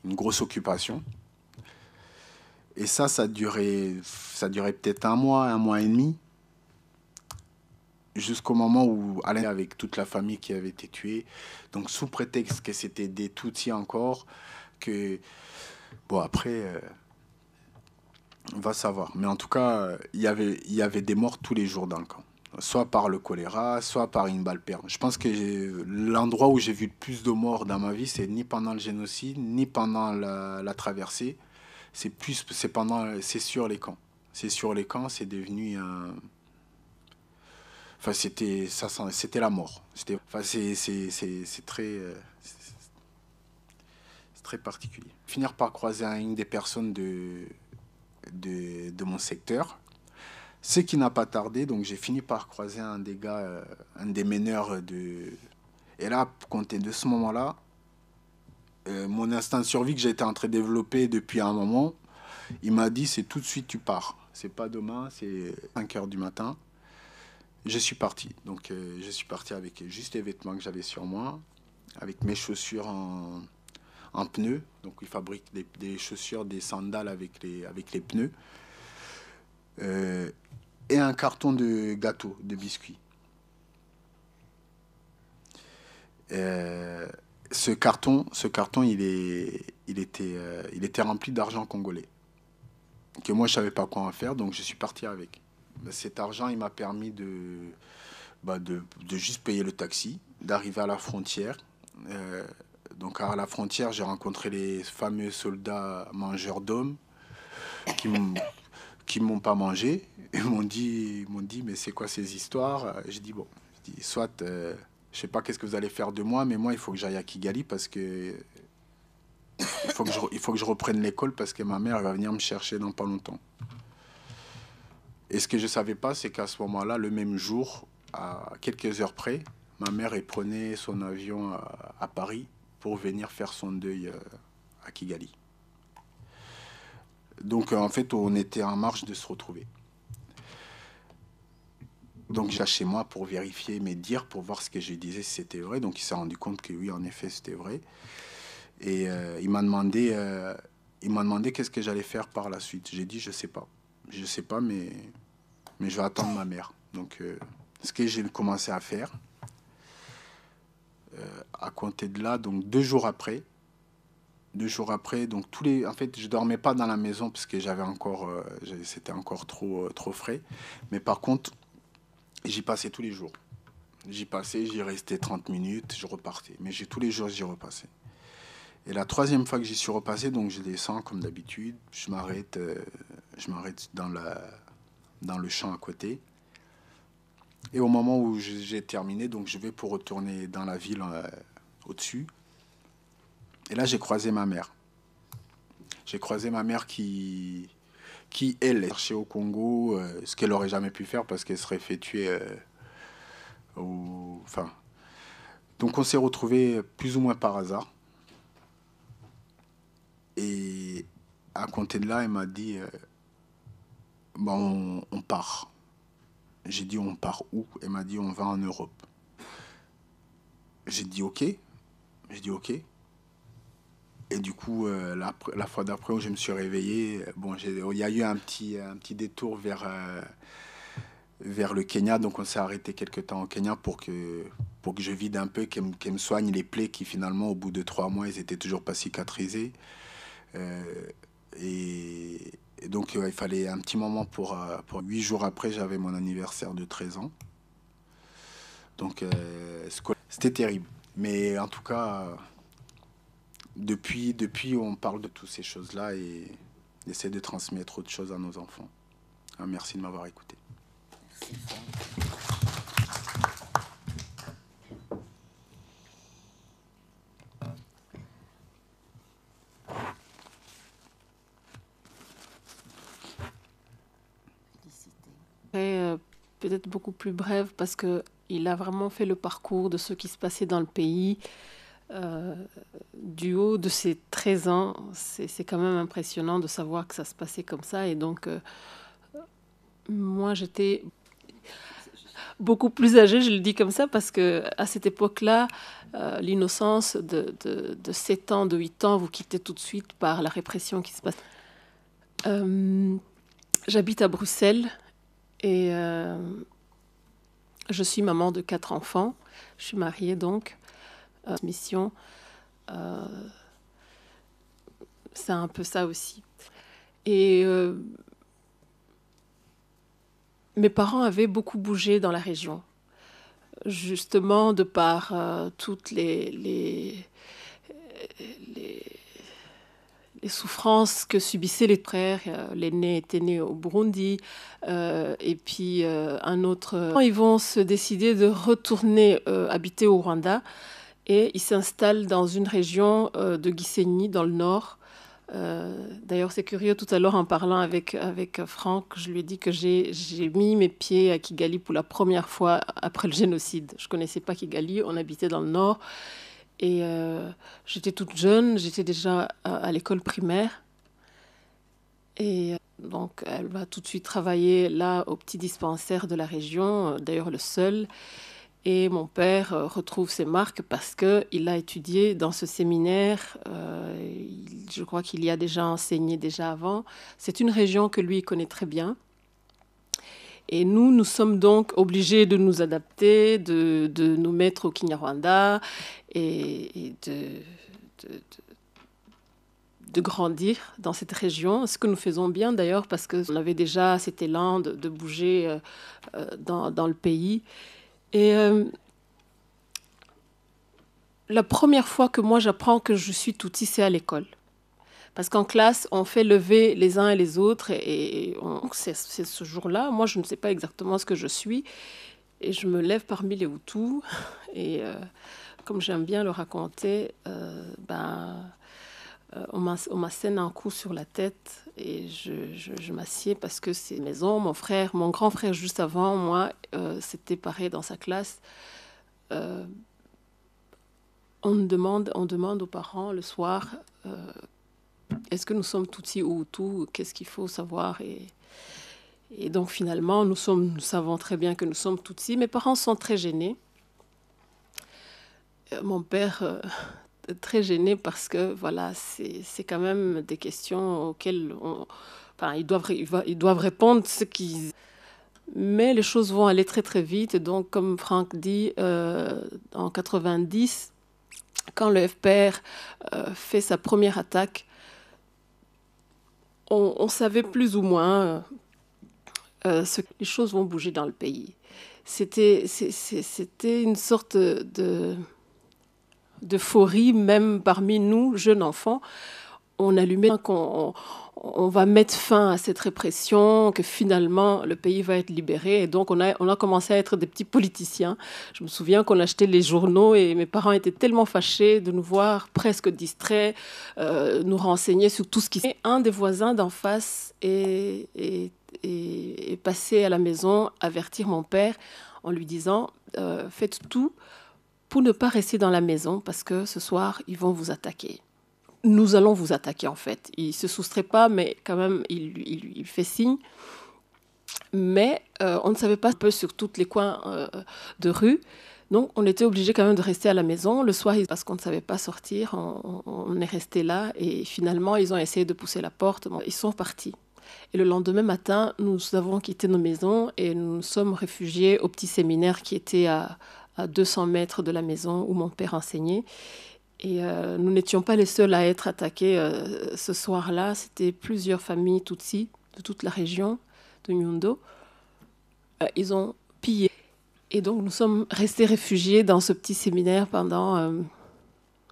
une grosse occupation. Et ça durait peut-être un mois et demi, jusqu'au moment où, Alain, avec toute la famille qui avait été tuée, donc sous prétexte que c'était des Tutsis encore, que, bon, après, on va savoir. Mais en tout cas, il y avait des morts tous les jours dans le camp. Soit par le choléra, soit par une balle perdue. Je pense que l'endroit où j'ai vu le plus de morts dans ma vie, c'est ni pendant le génocide, ni pendant la traversée. C'est sur les camps. C'est sur les camps, c'est devenu un. Enfin, c'était la mort. Enfin, c'est très particulier. Finir par croiser une des personnes de mon secteur. Ce qui n'a pas tardé, donc j'ai fini par croiser un des gars, un des meneurs de. Et là, compter de ce moment-là, mon instinct de survie que j'étais en train de développer depuis un moment, il m'a dit c'est tout de suite tu pars. C'est pas demain, c'est 5 heures du matin. Je suis parti. Donc je suis parti avec juste les vêtements que j'avais sur moi, avec mes chaussures en pneus. Donc ils fabriquent des chaussures, des sandales avec les pneus. Euh, et un carton de gâteaux, de biscuits. Euh, ce carton, il était rempli d'argent congolais. Que moi, je savais pas quoi en faire, donc je suis parti avec. Cet argent, il m'a permis de juste payer le taxi, d'arriver à la frontière. Euh, donc à la frontière, j'ai rencontré les fameux soldats mangeurs d'hommes qui m'ont pas mangé. Ils m'ont dit, mais c'est quoi ces histoires? Je dis, bon, soit, je sais pas qu'est-ce que vous allez faire de moi, mais moi, il faut que j'aille à Kigali parce que il faut que je reprenne l'école parce que ma mère elle va venir me chercher dans pas longtemps. Et ce que je savais pas, c'est qu'à ce moment-là, le même jour, à quelques heures près, ma mère elle prenait son avion à Paris pour venir faire son deuil à Kigali. Donc en fait, on était en marche de se retrouver. Donc j'ai chez moi pour vérifier mes dires, pour voir ce que je disais, si c'était vrai. Donc il s'est rendu compte que oui, en effet, c'était vrai. Et il m'a demandé qu'est-ce que j'allais faire par la suite. J'ai dit, je sais pas. Je sais pas, mais je vais attendre ma mère. Donc ce que j'ai commencé à faire, à compter de là, donc 2 jours après, donc en fait, je dormais pas dans la maison parce que c'était encore trop frais. Mais par contre, j'y passais tous les jours. J'y passais, j'y restais 30 minutes, je repartais. Mais tous les jours, j'y repassais. Et la 3e fois que j'y suis repassé, donc je descends comme d'habitude, je m'arrête dans le champ à côté. Et au moment où j'ai terminé, donc je vais pour retourner dans la ville au-dessus. Et là, j'ai croisé ma mère. J'ai croisé ma mère qui elle, cherchait au Congo, ce qu'elle n'aurait jamais pu faire parce qu'elle serait fait tuer. Enfin. Donc on s'est retrouvés plus ou moins par hasard. Et à compter de là, elle m'a dit, bon, on part. J'ai dit, on part où? Elle m'a dit, on va en Europe. J'ai dit, ok. Et du coup, la fois d'après où je me suis réveillé, bon, il y a eu un petit détour vers le Kenya. Donc on s'est arrêté quelque temps au Kenya pour que je vide un peu, qu'elle me soigne les plaies qui finalement, au bout de 3 mois, ils étaient toujours pas cicatrisés. Et donc il fallait un petit moment pour 8 jours après, j'avais mon anniversaire de 13 ans. Donc c'était terrible. Mais en tout cas, depuis on parle de toutes ces choses-là et essaie de transmettre autre chose à nos enfants. Ah, merci de m'avoir écouté. Peut-être beaucoup plus brève parce qu'il a vraiment fait le parcours de ce qui se passait dans le pays. Du haut de ses 13 ans, c'est quand même impressionnant de savoir que ça se passait comme ça. Et donc, moi, j'étais beaucoup plus âgée, je le dis comme ça, parce qu'à cette époque-là, l'innocence de 7 ans, de 8 ans, vous quittez tout de suite par la répression qui se passe. J'habite à Bruxelles. Et je suis maman de 4 enfants. Je suis mariée donc. Mission, c'est un peu ça aussi. Et mes parents avaient beaucoup bougé dans la région, justement de par toutes les souffrances que subissaient les frères. L'aîné était né au Burundi, et puis un autre. Ils vont se décider de retourner habiter au Rwanda, et ils s'installent dans une région de Gisenyi, dans le nord. D'ailleurs, c'est curieux, tout à l'heure, en parlant avec Franck, je lui ai dit que j'ai mis mes pieds à Kigali pour la première fois après le génocide. Je ne connaissais pas Kigali, on habitait dans le nord. Et j'étais toute jeune, j'étais déjà à l'école primaire. Et donc, elle va tout de suite travailler là, au petit dispensaire de la région, d'ailleurs le seul. Et mon père retrouve ses marques parce qu'il a étudié dans ce séminaire. Je crois qu'il y a déjà enseigné déjà avant. C'est une région que lui connaît très bien. Et nous sommes donc obligés de nous adapter, de nous mettre au Kinyarwanda et de grandir dans cette région, ce que nous faisons bien d'ailleurs parce qu'on avait déjà cet élan de bouger dans le pays. Et la première fois que moi j'apprends que je suis Tutsi, c'est à l'école. Parce qu'en classe, on fait lever les uns et les autres et c'est ce jour-là. Moi, je ne sais pas exactement ce que je suis. Et je me lève parmi les Hutus. Et comme j'aime bien le raconter, on m'assène un coup sur la tête et je m'assieds parce que c'est maison. Mon grand frère, juste avant moi, s'était paré dans sa classe. on demande aux parents le soir, est-ce que nous sommes Tutsis ou Hutus? Qu'est-ce qu'il faut savoir? Et donc finalement, nous savons très bien que nous sommes Tutsis. Mes parents sont très gênés. Mon père est très gêné parce que voilà, c'est quand même des questions auxquelles ils doivent répondre mais les choses vont aller très très vite. Et donc, comme Franck dit, en 90, quand le FPR fait sa première attaque, on savait plus ou moins les choses vont bouger dans le pays. C'était une sorte d'euphorie, même parmi nous, jeunes enfants. On allumait on va mettre fin à cette répression, que finalement le pays va être libéré. Et donc on a commencé à être des petits politiciens. Je me souviens qu'on achetait les journaux et mes parents étaient tellement fâchés de nous voir presque distraits, nous renseigner sur tout ce qui se passait. Un des voisins d'en face est passé à la maison avertir mon père en lui disant faites tout pour ne pas rester dans la maison parce que ce soir ils vont vous attaquer. Nous allons vous attaquer, en fait. Il ne se soustrait pas, mais quand même, il fait signe. Mais on ne savait pas un peu sur tous les coins de rue. Donc, on était obligé quand même de rester à la maison. Le soir, parce qu'on ne savait pas sortir, on est resté là. Et finalement, ils ont essayé de pousser la porte. Bon, ils sont partis. Et le lendemain matin, nous avons quitté nos maisons et nous nous sommes réfugiés au petit séminaire qui était à 200 mètres de la maison où mon père enseignait. Et nous n'étions pas les seuls à être attaqués ce soir-là. C'était plusieurs familles Tutsis de toute la région de Nyundo. Ils ont pillé. Et donc, nous sommes restés réfugiés dans ce petit séminaire pendant...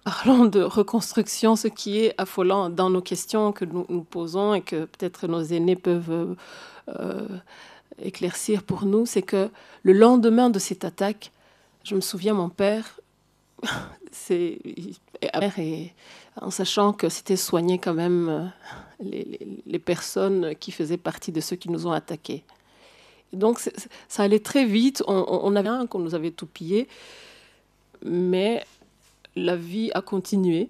Parlons de reconstruction, ce qui est affolant dans nos questions que nous posons et que peut-être nos aînés peuvent éclaircir pour nous, c'est que le lendemain de cette attaque, je me souviens, mon père... Et en sachant que c'était soigner quand même les personnes qui faisaient partie de ceux qui nous ont attaqués. Et donc ça allait très vite, on avait un qu'on nous avait tout pillé, mais la vie a continué.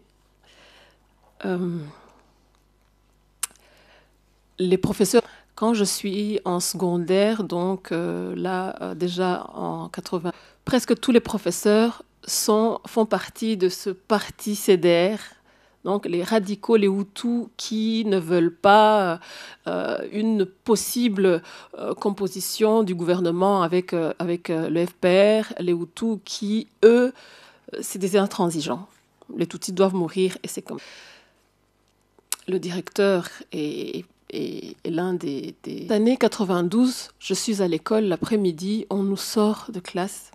Les professeurs, quand je suis en secondaire, donc déjà en 80, presque tous les professeurs font partie de ce parti CDR, donc les radicaux, les Hutus qui ne veulent pas une possible composition du gouvernement avec le FPR, les Hutus qui, eux, c'est des intransigeants. Les Tutsis doivent mourir et c'est comme... Le directeur est l'un des années 92, je suis à l'école l'après-midi, on nous sort de classe.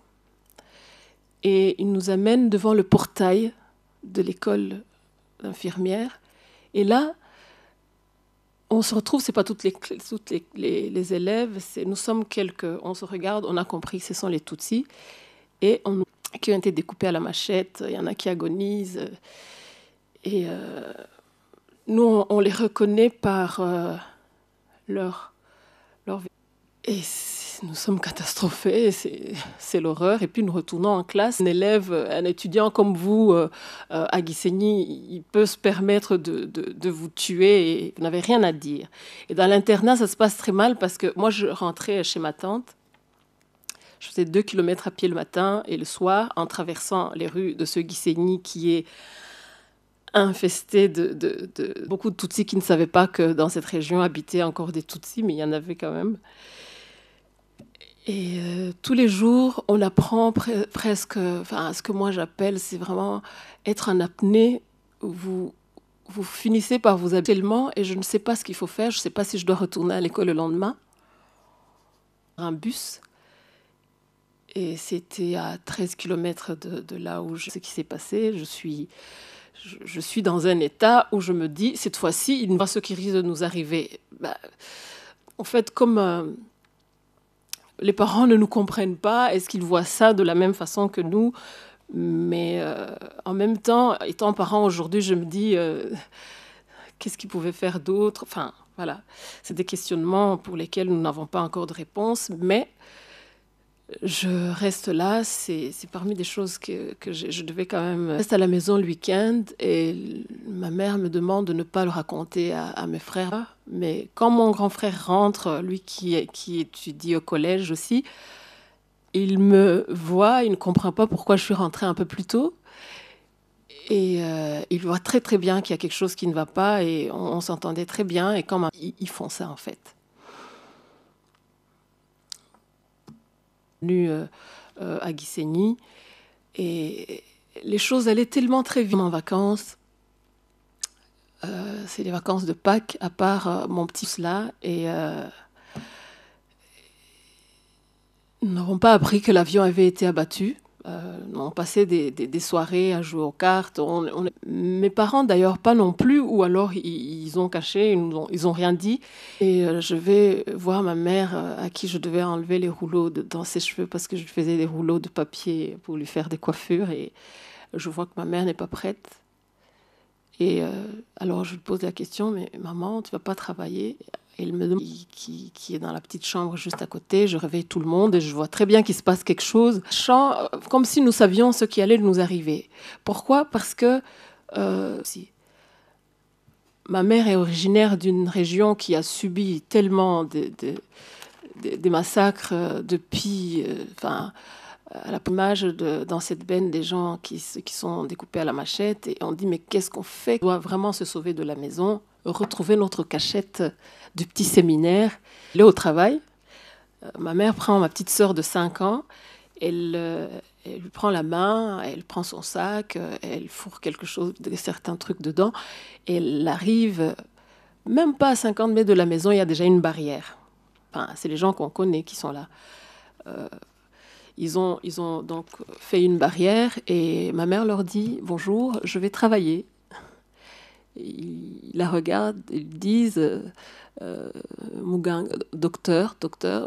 Et il nous amène devant le portail de l'école d'infirmière. Et là, on se retrouve, ce n'est pas toutes les élèves, nous sommes quelques, on se regarde, on a compris que ce sont les Tutsis, et qui ont été découpés à la machette, il y en a qui agonisent. Et nous, on les reconnaît par leur... Et nous sommes catastrophés, c'est l'horreur. Et puis nous retournons en classe. Un étudiant comme vous, à Gisenyi, il peut se permettre de vous tuer et vous n'avez rien à dire. Et dans l'internat, ça se passe très mal parce que moi, je rentrais chez ma tante. Je faisais 2 kilomètres à pied le matin et le soir en traversant les rues de ce Gisenyi qui est infesté de beaucoup de Tutsis qui ne savaient pas que dans cette région habitaient encore des Tutsis, mais il y en avait quand même. Et tous les jours, on apprend presque, ce que moi j'appelle, c'est vraiment être en apnée. Vous finissez par vous habituer tellement et je ne sais pas ce qu'il faut faire. Je ne sais pas si je dois retourner à l'école le lendemain. Un bus. Et c'était à 13 kilomètres de là où ce qui s'est passé. Je suis dans un état où je me dis, cette fois-ci, il y a ce qui risque de nous arriver. En fait, comme... les parents ne nous comprennent pas, est-ce qu'ils voient ça de la même façon que nous? Mais en même temps, étant parent aujourd'hui, je me dis, qu'est-ce qu'ils pouvaient faire d'autre? Enfin, voilà, c'est des questionnements pour lesquels nous n'avons pas encore de réponse, mais Je reste là, c'est parmi des choses que je devais quand même rester à la maison le week-end et ma mère me demande de ne pas le raconter à mes frères. Mais quand mon grand frère rentre, lui qui étudie au collège aussi, il me voit, il ne comprend pas pourquoi je suis rentrée un peu plus tôt. Et il voit très très bien qu'il y a quelque chose qui ne va pas et on s'entendait très bien. Et quand ils font ça en fait. Venu à Gisenyi et les choses allaient tellement très vite en vacances. C'est les vacances de Pâques, à part mon petit là. Et nous n'avons pas appris que l'avion avait été abattu. On passait des soirées à jouer aux cartes. Mes parents d'ailleurs pas non plus, ou alors ils ont caché, ils ont rien dit. Et je vais voir ma mère à qui je devais enlever les rouleaux dans ses cheveux parce que je faisais des rouleaux de papier pour lui faire des coiffures. Et je vois que ma mère n'est pas prête. Et alors je lui pose la question, mais maman, tu vas pas travailler? Et elle me demande qui est dans la petite chambre juste à côté. Je réveille tout le monde et je vois très bien qu'il se passe quelque chose. Comme si nous savions ce qui allait nous arriver. Pourquoi? Parce que ma mère est originaire d'une région qui a subi tellement des massacres depuis... à la plumage dans cette benne des gens qui sont découpés à la machette et on dit mais qu'est-ce qu'on fait? On doit vraiment se sauver de la maison, retrouver notre cachette du petit séminaire. Elle est au travail. Ma mère prend ma petite sœur de 5 ans, elle lui prend la main, elle prend son sac, elle fourre quelque chose, certains trucs dedans et elle arrive même pas à 50 mètres de la maison, il y a déjà une barrière. Enfin, c'est les gens qu'on connaît qui sont là. Ils ont donc fait une barrière et ma mère leur dit « Bonjour, je vais travailler ». Ils la regardent, ils disent Mugang, docteur,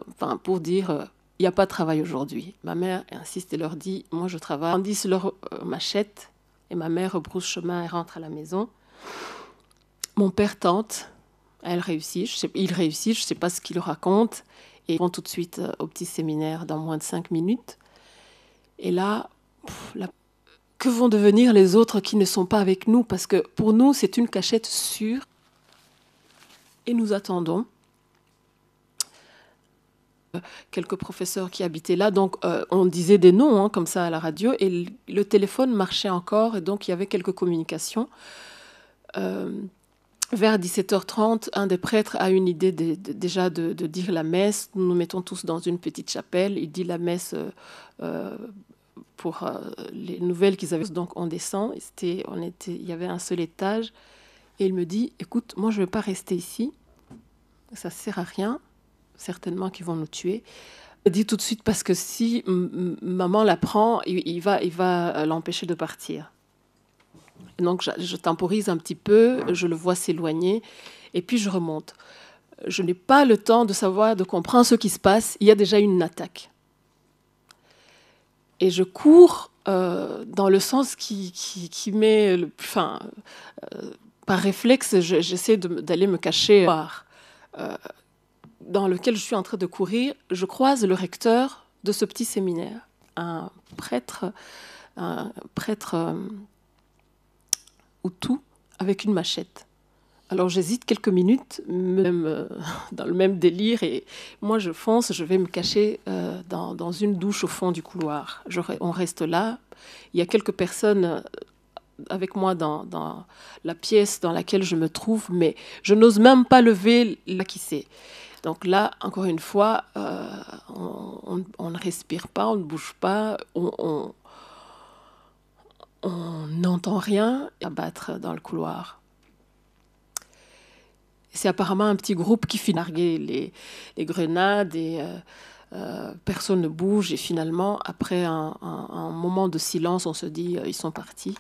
enfin, pour dire il n'y a pas de travail aujourd'hui. Ma mère insiste et leur dit « Moi je travaille ». Ils brandissent leur machette et ma mère rebrousse chemin et rentre à la maison. Mon père tente, il réussit, je ne sais pas ce qu'il raconte. Et ils vont tout de suite au petit séminaire dans moins de 5 minutes. Et là, que vont devenir les autres qui ne sont pas avec nous? Parce que pour nous, c'est une cachette sûre. Et nous attendons. Quelques professeurs qui habitaient là, donc on disait des noms comme ça à la radio, et le téléphone marchait encore, et donc il y avait quelques communications. Vers 17h30, un des prêtres a une idée déjà de dire la messe. Nous nous mettons tous dans une petite chapelle. Il dit la messe pour les nouvelles qu'ils avaient. Donc on descend. Il y avait un seul étage. Et il me dit, écoute, moi je ne vais pas rester ici. Ça ne sert à rien. Certainement qu'ils vont nous tuer. Il dit tout de suite parce que si maman la prend, il va l'empêcher de partir. Donc, je temporise un petit peu, je le vois s'éloigner, et puis je remonte. Je n'ai pas le temps de savoir, de comprendre ce qui se passe. Il y a déjà une attaque. Et je cours dans le sens qui met... par réflexe, j'essaie d'aller me cacher dans lequel je suis en train de courir. Je croise le recteur de ce petit séminaire, un prêtre Hutu avec une machette. Alors j'hésite quelques minutes, même dans le même délire, et moi je fonce, je vais me cacher dans une douche au fond du couloir. On reste là, il y a quelques personnes avec moi dans la pièce dans laquelle je me trouve, mais je n'ose même pas lever la qui c'est. Donc là, encore une fois, on ne respire pas, on ne bouge pas, on n'entend rien abattre dans le couloir. C'est apparemment un petit groupe qui finit larguer les grenades et personne ne bouge. Et finalement, après un moment de silence, on se dit ils sont partis.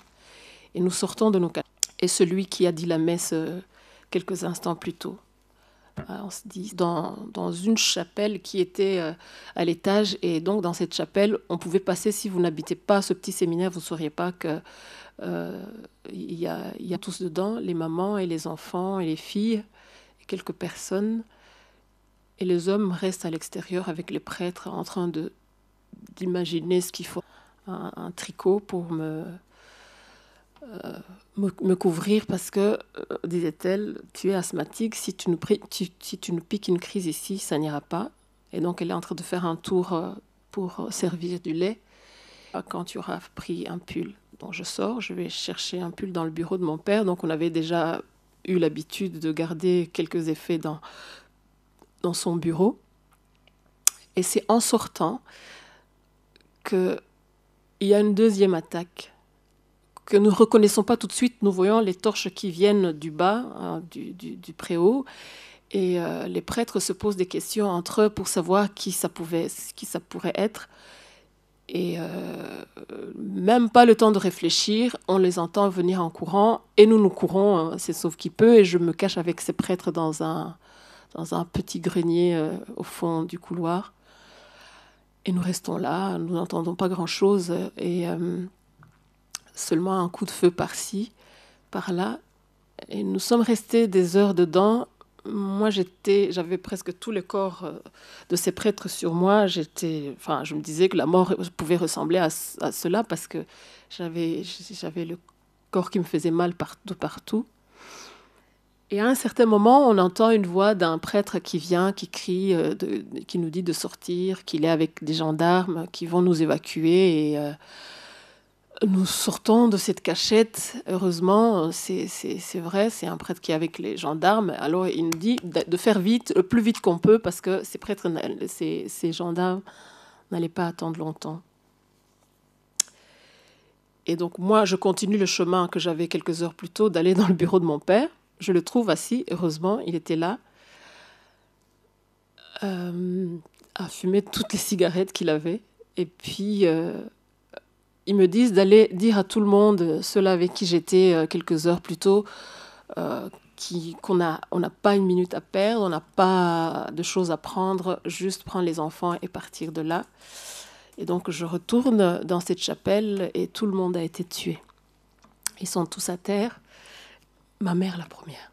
Et nous sortons de nos caches. Et celui qui a dit la messe quelques instants plus tôt. On se dit dans une chapelle qui était à l'étage, et donc dans cette chapelle on pouvait passer. Si vous n'habitez pas ce petit séminaire, vous ne sauriez pas que il y a tous dedans, les mamans et les enfants et les filles et quelques personnes, et les hommes restent à l'extérieur avec les prêtres en train de d'imaginer ce qu'il faut. Un tricot pour me couvrir parce que, disait-elle, tu es asthmatique, si tu nous piques une crise ici, ça n'ira pas. Et donc, elle est en train de faire un tour pour servir du lait. Quand tu auras pris un pull, donc je sors, je vais chercher un pull dans le bureau de mon père. Donc, on avait déjà eu l'habitude de garder quelques effets dans son bureau. Et c'est en sortant qu'il y a une deuxième attaque que nous ne reconnaissons pas tout de suite. Nous voyons les torches qui viennent du bas, du préau. Et les prêtres se posent des questions entre eux pour savoir qui ça pourrait être. Et même pas le temps de réfléchir, on les entend venir en courant. Et nous courons, c'est sauve qui peut. Et je me cache avec ces prêtres dans un petit grenier au fond du couloir. Et nous restons là, nous n'entendons pas grand-chose. Et seulement un coup de feu par-ci, par-là. Et nous sommes restés des heures dedans. Moi, j'avais presque tout le corps de ces prêtres sur moi. Je me disais que la mort pouvait ressembler à cela parce que j'avais le corps qui me faisait mal partout. Et à un certain moment, on entend une voix d'un prêtre qui vient, qui crie, qui nous dit de sortir, qu'il est avec des gendarmes qui vont nous évacuer. Et nous sortons de cette cachette. Heureusement, c'est vrai, c'est un prêtre qui est avec les gendarmes. Alors, il nous dit de faire vite, le plus vite qu'on peut, parce que ces gendarmes n'allaient pas attendre longtemps. Et donc, moi, je continue le chemin que j'avais quelques heures plus tôt d'aller dans le bureau de mon père. Je le trouve assis, heureusement, il était là, à fumer toutes les cigarettes qu'il avait. Et puis, ils me disent d'aller dire à tout le monde, ceux avec qui j'étais quelques heures plus tôt, qu'on n'a pas une minute à perdre, on n'a pas de choses à prendre, juste prendre les enfants et partir de là. Et donc, je retourne dans cette chapelle et tout le monde a été tué. Ils sont tous à terre. Ma mère, la première.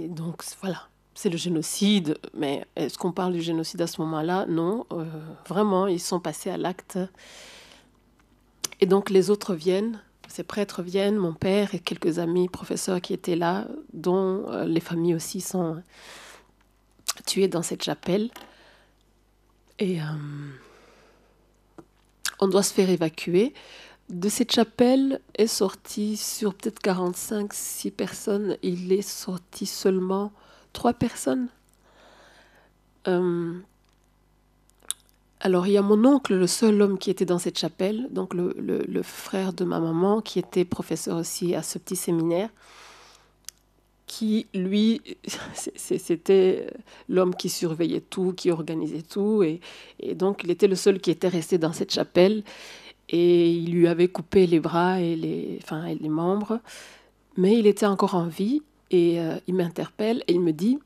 Donc, voilà, c'est le génocide. Mais est-ce qu'on parle du génocide à ce moment-là? Non, vraiment, ils sont passés à l'acte. Et donc, les autres viennent. Ces prêtres viennent, mon père et quelques amis professeurs qui étaient là, dont les familles aussi sont tuées dans cette chapelle. Et on doit se faire évacuer. De cette chapelle est sorti sur peut-être 45-6 personnes. Il est sorti seulement 3 personnes. Alors, il y a mon oncle, le seul homme qui était dans cette chapelle, donc le frère de ma maman, qui était professeur aussi à ce petit séminaire, qui, lui, c'était l'homme qui surveillait tout, qui organisait tout, et donc il était le seul qui était resté dans cette chapelle, et il lui avait coupé les bras et les membres, mais il était encore en vie, et il m'interpelle, et il me dit,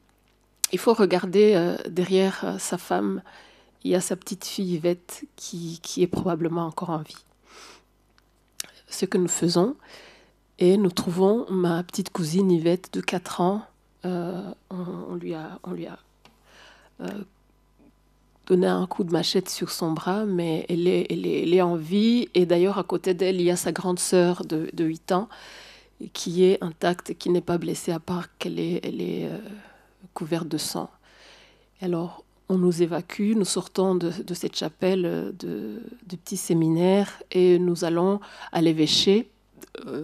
il faut regarder derrière sa femme, il y a sa petite fille Yvette qui est probablement encore en vie. Ce que nous faisons, et nous trouvons ma petite cousine Yvette de 4 ans. On lui a donné un coup de machette sur son bras, mais elle est en vie. Et d'ailleurs, à côté d'elle, il y a sa grande sœur de 8 ans qui est intacte, qui n'est pas blessée, à part qu'elle est couverte de sang. Alors, on nous évacue, nous sortons de cette chapelle de petit séminaire et nous allons à l'évêché,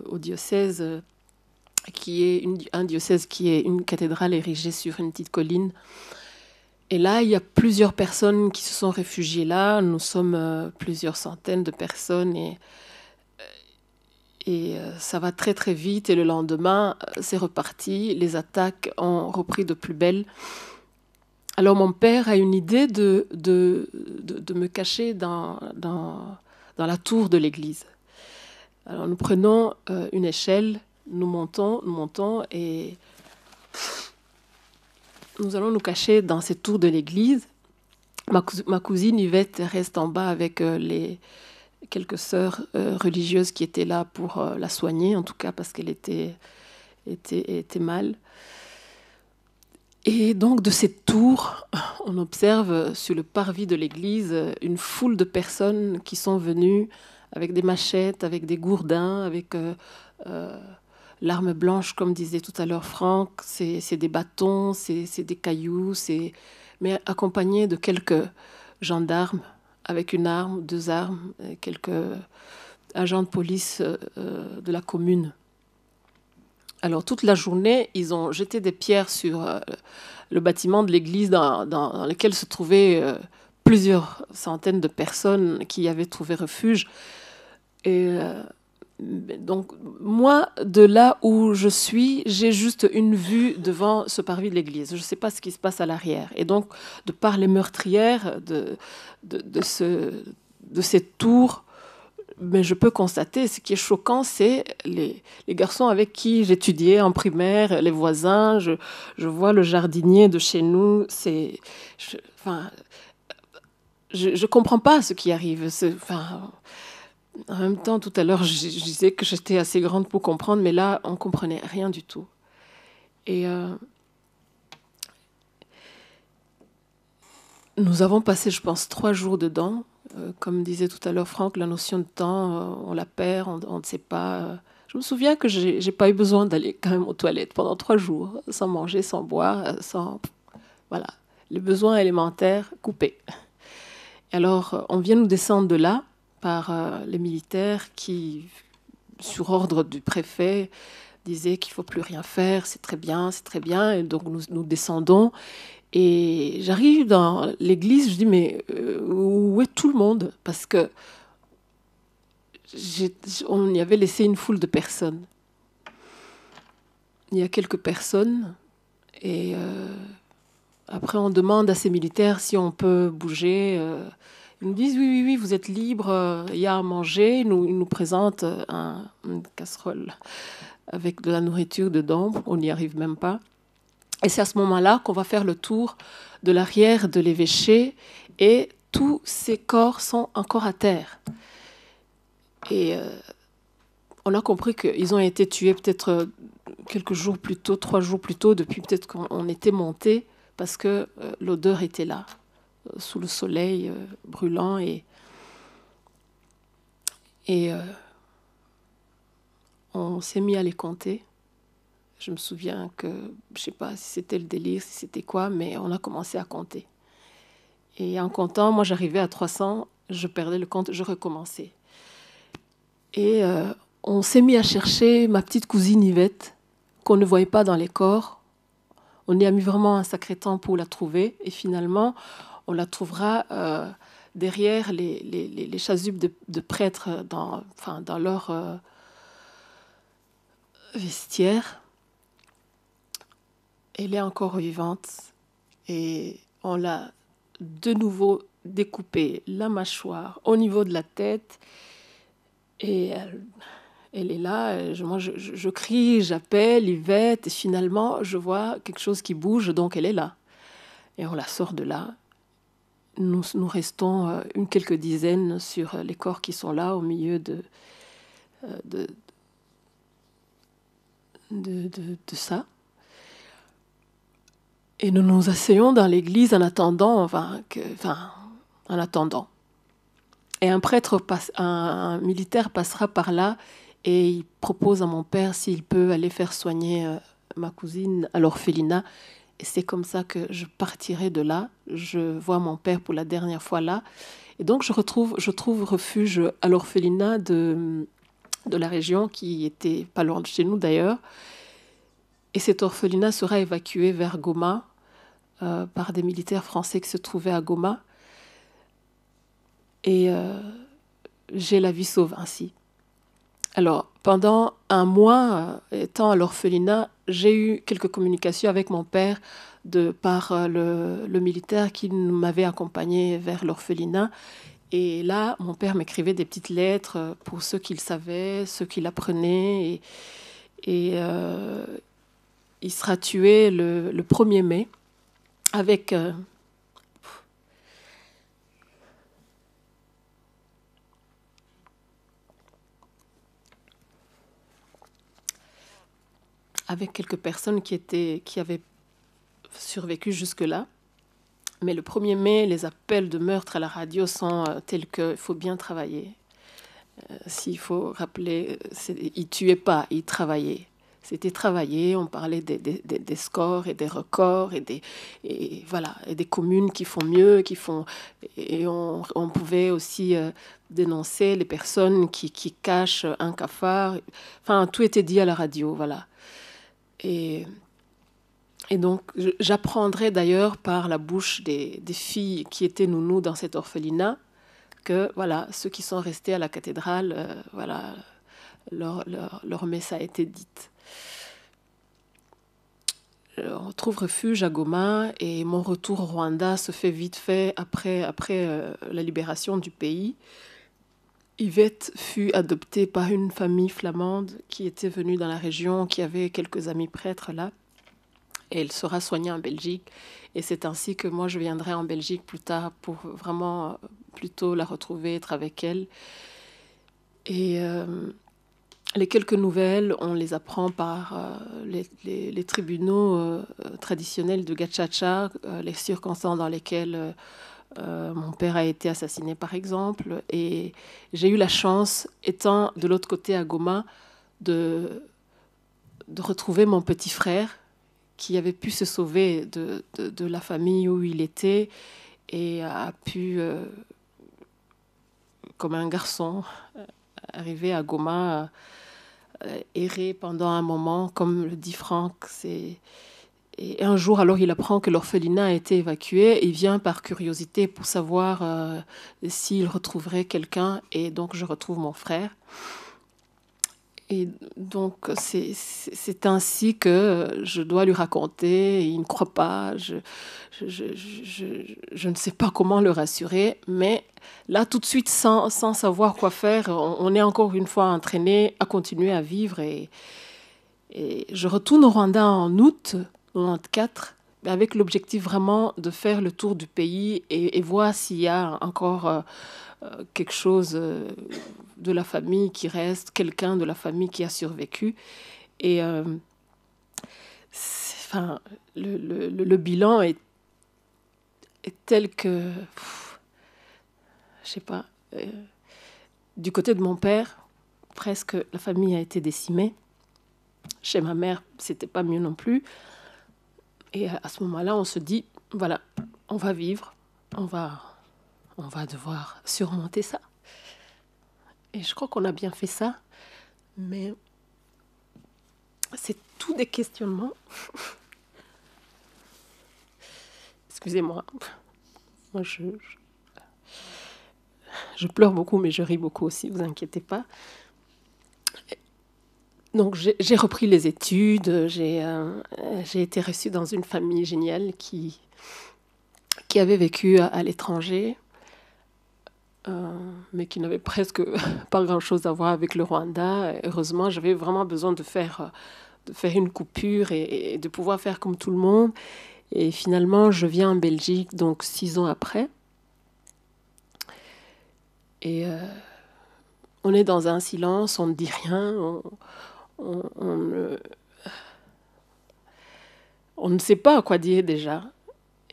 au diocèse, qui est un diocèse qui est une cathédrale érigée sur une petite colline. Et là, il y a plusieurs personnes qui se sont réfugiées là. Nous sommes plusieurs centaines de personnes et ça va très très vite. Et le lendemain, c'est reparti. Les attaques ont repris de plus belle. Alors mon père a une idée de me cacher dans la tour de l'église. Alors nous prenons une échelle, nous montons et nous allons nous cacher dans cette tour de l'église. Ma cousine Yvette reste en bas avec quelques sœurs religieuses qui étaient là pour la soigner, en tout cas parce qu'elle était mal. Et donc de cette tour, on observe sur le parvis de l'église une foule de personnes qui sont venues avec des machettes, avec des gourdins, avec l'arme blanche, comme disait tout à l'heure Franck. C'est des bâtons, c'est des cailloux, mais accompagnés de quelques gendarmes avec une arme, 2 armes, quelques agents de police de la commune. Alors, toute la journée, ils ont jeté des pierres sur le bâtiment de l'église dans lequel se trouvaient plusieurs centaines de personnes qui avaient trouvé refuge. Et donc, moi, de là où je suis, j'ai juste une vue devant ce parvis de l'église. Je ne sais pas ce qui se passe à l'arrière. Et donc, de par les meurtrières de cette tour, mais je peux constater, ce qui est choquant, c'est les garçons avec qui j'étudiais en primaire, les voisins. Je vois le jardinier de chez nous. Je comprends pas ce qui arrive. En même temps, tout à l'heure, je disais que j'étais assez grande pour comprendre, mais là, on comprenait rien du tout. Et nous avons passé, je pense, 3 jours dedans. Comme disait tout à l'heure Franck, la notion de temps, on la perd, on ne sait pas. Je me souviens que j'ai pas eu besoin d'aller quand même aux toilettes pendant 3 jours, sans manger, sans boire, voilà, les besoins élémentaires coupés. Alors, on vient nous descendre de là par les militaires qui, sur ordre du préfet, disaient qu'il ne faut plus rien faire, c'est très bien, c'est très bien. Et donc, nous descendons. Et j'arrive dans l'église, je dis, mais où est tout le monde? Parce que on y avait laissé une foule de personnes. Il y a quelques personnes. Et après, on demande à ces militaires si on peut bouger. Ils nous disent, oui, vous êtes libres, il y a à manger. Ils nous présentent une casserole avec de la nourriture dedans. On n'y arrive même pas. Et c'est à ce moment-là qu'on va faire le tour de l'arrière de l'évêché et tous ces corps sont encore à terre. Et on a compris qu'ils ont été tués peut-être quelques jours plus tôt, 3 jours plus tôt, depuis peut-être qu'on était monté, parce que l'odeur était là, sous le soleil brûlant. Et on s'est mis à les compter. Je me souviens que, je ne sais pas si c'était le délire, si c'était quoi, mais on a commencé à compter. Et en comptant, moi j'arrivais à 300, je perdais le compte, je recommençais. Et on s'est mis à chercher ma petite cousine Yvette, qu'on ne voyait pas dans les corps. On y a mis vraiment un sacré temps pour la trouver. Et finalement, on la trouvera derrière les chasubes de prêtres dans leur vestiaire. Elle est encore vivante et on l'a de nouveau découpée la mâchoire au niveau de la tête et elle est là. Moi, je crie, j'appelle Yvette et finalement je vois quelque chose qui bouge, donc elle est là et on la sort de là. Nous restons quelques dizaines sur les corps qui sont là au milieu de ça. Et nous nous asseyons dans l'église en attendant. Et un militaire passera par là et il propose à mon père s'il peut aller faire soigner ma cousine à l'orphelinat. Et c'est comme ça que je partirai de là. Je vois mon père pour la dernière fois là. Et donc je trouve refuge à l'orphelinat de la région qui était pas loin de chez nous d'ailleurs. Et cet orphelinat sera évacué vers Goma par des militaires français qui se trouvaient à Goma. Et j'ai la vie sauve ainsi. Alors, pendant un mois, étant à l'orphelinat, j'ai eu quelques communications avec mon père par le militaire qui m'avait accompagné vers l'orphelinat. Et là, mon père m'écrivait des petites lettres pour ceux qu'il savait, ceux qu'il apprenait. Et il sera tué le 1er mai avec... avec quelques personnes qui avaient survécu jusque-là. Mais le 1er mai, les appels de meurtre à la radio sont tels qu'il faut bien travailler. S'il faut rappeler, ils ne tuaient pas, ils travaillaient. C'était travailler, on parlait des scores et des records et des communes qui font mieux, et on pouvait aussi dénoncer les personnes qui cachent un cafard. Enfin, tout était dit à la radio, voilà. Et donc, j'apprendrai d'ailleurs par la bouche des filles qui étaient nounous dans cet orphelinat que voilà, ceux qui sont restés à la cathédrale, voilà, leur messe a été dite. On trouve refuge à Goma et mon retour au Rwanda se fait vite fait après la libération du pays. Yvette fut adoptée par une famille flamande qui était venue dans la région, qui avait quelques amis prêtres là. Et elle sera soignée en Belgique. Et c'est ainsi que moi, je viendrai en Belgique plus tard pour vraiment plutôt la retrouver, être avec elle. Et les quelques nouvelles, on les apprend par les tribunaux traditionnels de Gachacha, les circonstances dans lesquelles mon père a été assassiné, par exemple. Et j'ai eu la chance, étant de l'autre côté à Goma, de retrouver mon petit frère qui avait pu se sauver de la famille où il était et a pu, comme un garçon, arriver à Goma, errer pendant un moment, comme le dit Franck. Et un jour, alors, il apprend que l'orphelinat a été évacué. Il vient par curiosité pour savoir s'il retrouverait quelqu'un. Et donc, je retrouve mon frère. Et donc, c'est ainsi que je dois lui raconter. Il ne croit pas. Je ne sais pas comment le rassurer. Mais là, tout de suite, sans savoir quoi faire, on est encore une fois entraîné à continuer à vivre. Et je retourne au Rwanda en août 1994, avec l'objectif vraiment de faire le tour du pays et voir s'il y a encore quelque chose de la famille qui reste, quelqu'un de la famille qui a survécu. Et le bilan est tel que, je sais pas, du côté de mon père, presque la famille a été décimée. Chez ma mère, c'était pas mieux non plus. Et à ce moment-là, on se dit, voilà, on va vivre, on va devoir surmonter ça. Et je crois qu'on a bien fait ça, mais c'est tout des questionnements. Excusez-moi, moi je pleure beaucoup, mais je ris beaucoup aussi, vous inquiétez pas. Donc j'ai repris les études, j'ai été reçue dans une famille géniale qui avait vécu à l'étranger, mais qui n'avait presque pas grand-chose à voir avec le Rwanda. Heureusement, j'avais vraiment besoin de faire une coupure et de pouvoir faire comme tout le monde. Et finalement, je viens en Belgique, donc 6 ans après. Et on est dans un silence, on ne dit rien, on ne sait pas quoi dire déjà.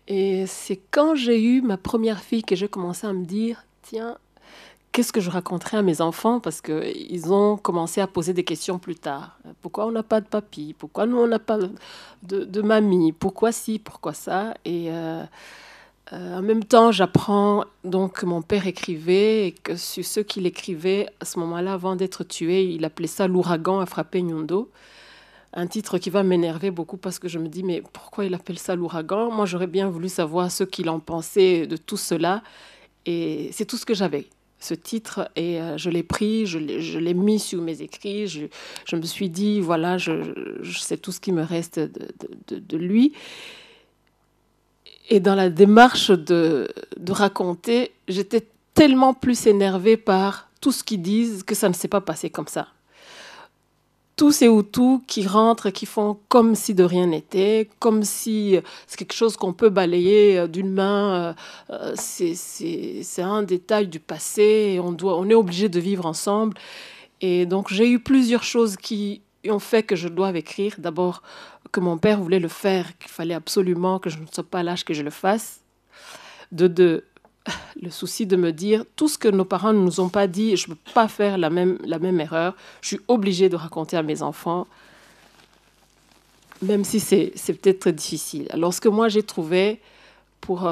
Et c'est quand j'ai eu ma première fille que j'ai commencé à me dire, tiens, qu'est-ce que je raconterai à mes enfants? Parce qu'ils ont commencé à poser des questions plus tard. Pourquoi on n'a pas de papy? Pourquoi nous, on n'a pas de mamie? Pourquoi ci? Pourquoi ça? Et en même temps, j'apprends donc que mon père écrivait et que sur ceux qu'il écrivait, à ce moment-là, avant d'être tué, il appelait ça « L'ouragan a frappé Nyondo ». Un titre qui va m'énerver beaucoup parce que je me dis, mais pourquoi il appelle ça l'ouragan? Moi, j'aurais bien voulu savoir ce qu'il en pensait de tout cela. Et c'est tout ce que j'avais, ce titre. Et je l'ai pris, je l'ai mis sur mes écrits. Je me suis dit, voilà, c'est tout ce qui me reste de lui. Et dans la démarche de raconter, j'étais tellement plus énervée par tout ce qu'ils disent que ça ne s'est pas passé comme ça. Tous ces Hutus qui rentrent, qui font comme si de rien n'était, comme si c'est quelque chose qu'on peut balayer d'une main, c'est un détail du passé, et on est obligé de vivre ensemble. Et donc j'ai eu plusieurs choses qui fait que je dois écrire. D'abord, que mon père voulait le faire, qu'il fallait absolument que je ne sois pas à l'âge que je le fasse. De deux, le souci de me dire, tout ce que nos parents ne nous ont pas dit, je ne peux pas faire la même erreur. Je suis obligée de raconter à mes enfants, même si c'est peut-être très difficile. Alors, ce que moi j'ai trouvé pour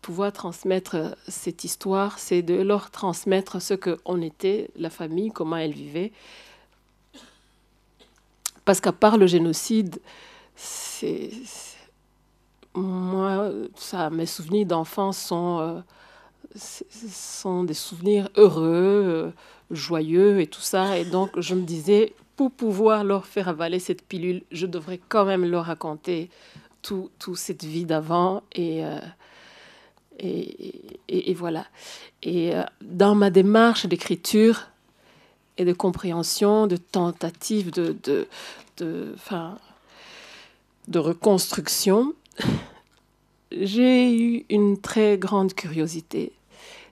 pouvoir transmettre cette histoire, c'est de leur transmettre ce qu'on était, la famille, comment elle vivait. Parce qu'à part le génocide, moi, mes souvenirs d'enfance sont des souvenirs heureux, joyeux et tout ça. Et donc, je me disais, pour pouvoir leur faire avaler cette pilule, je devrais quand même leur raconter toute cette vie d'avant. Et voilà. Et dans ma démarche d'écriture et de compréhension, de tentative de reconstruction, j'ai eu une très grande curiosité.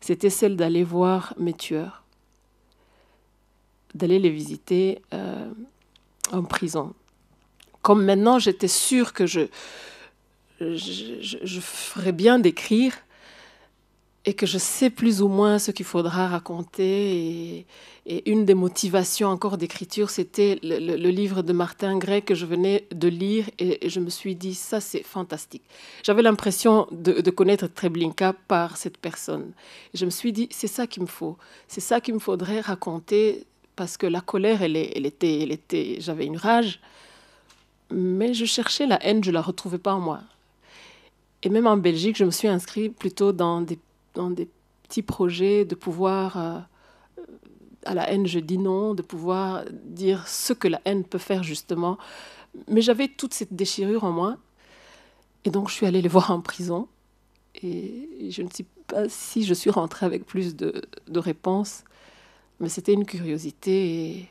C'était celle d'aller voir mes tueurs, d'aller les visiter en prison. Comme maintenant, j'étais sûre que je ferais bien d'écrire et que je sais plus ou moins ce qu'il faudra raconter. Et une des motivations encore d'écriture, c'était le livre de Martin Gray que je venais de lire, et je me suis dit, ça c'est fantastique. J'avais l'impression de connaître Treblinka par cette personne. Et je me suis dit, c'est ça qu'il me faut. C'est ça qu'il me faudrait raconter, parce que la colère, elle était, j'avais une rage, mais je cherchais la haine, je ne la retrouvais pas en moi. Et même en Belgique, je me suis inscrite plutôt dans des petits projets de pouvoir, à la haine je dis non, de pouvoir dire ce que la haine peut faire justement. Mais j'avais toute cette déchirure en moi. Et donc je suis allée les voir en prison. Et je ne sais pas si je suis rentrée avec plus de réponses, mais c'était une curiosité. Et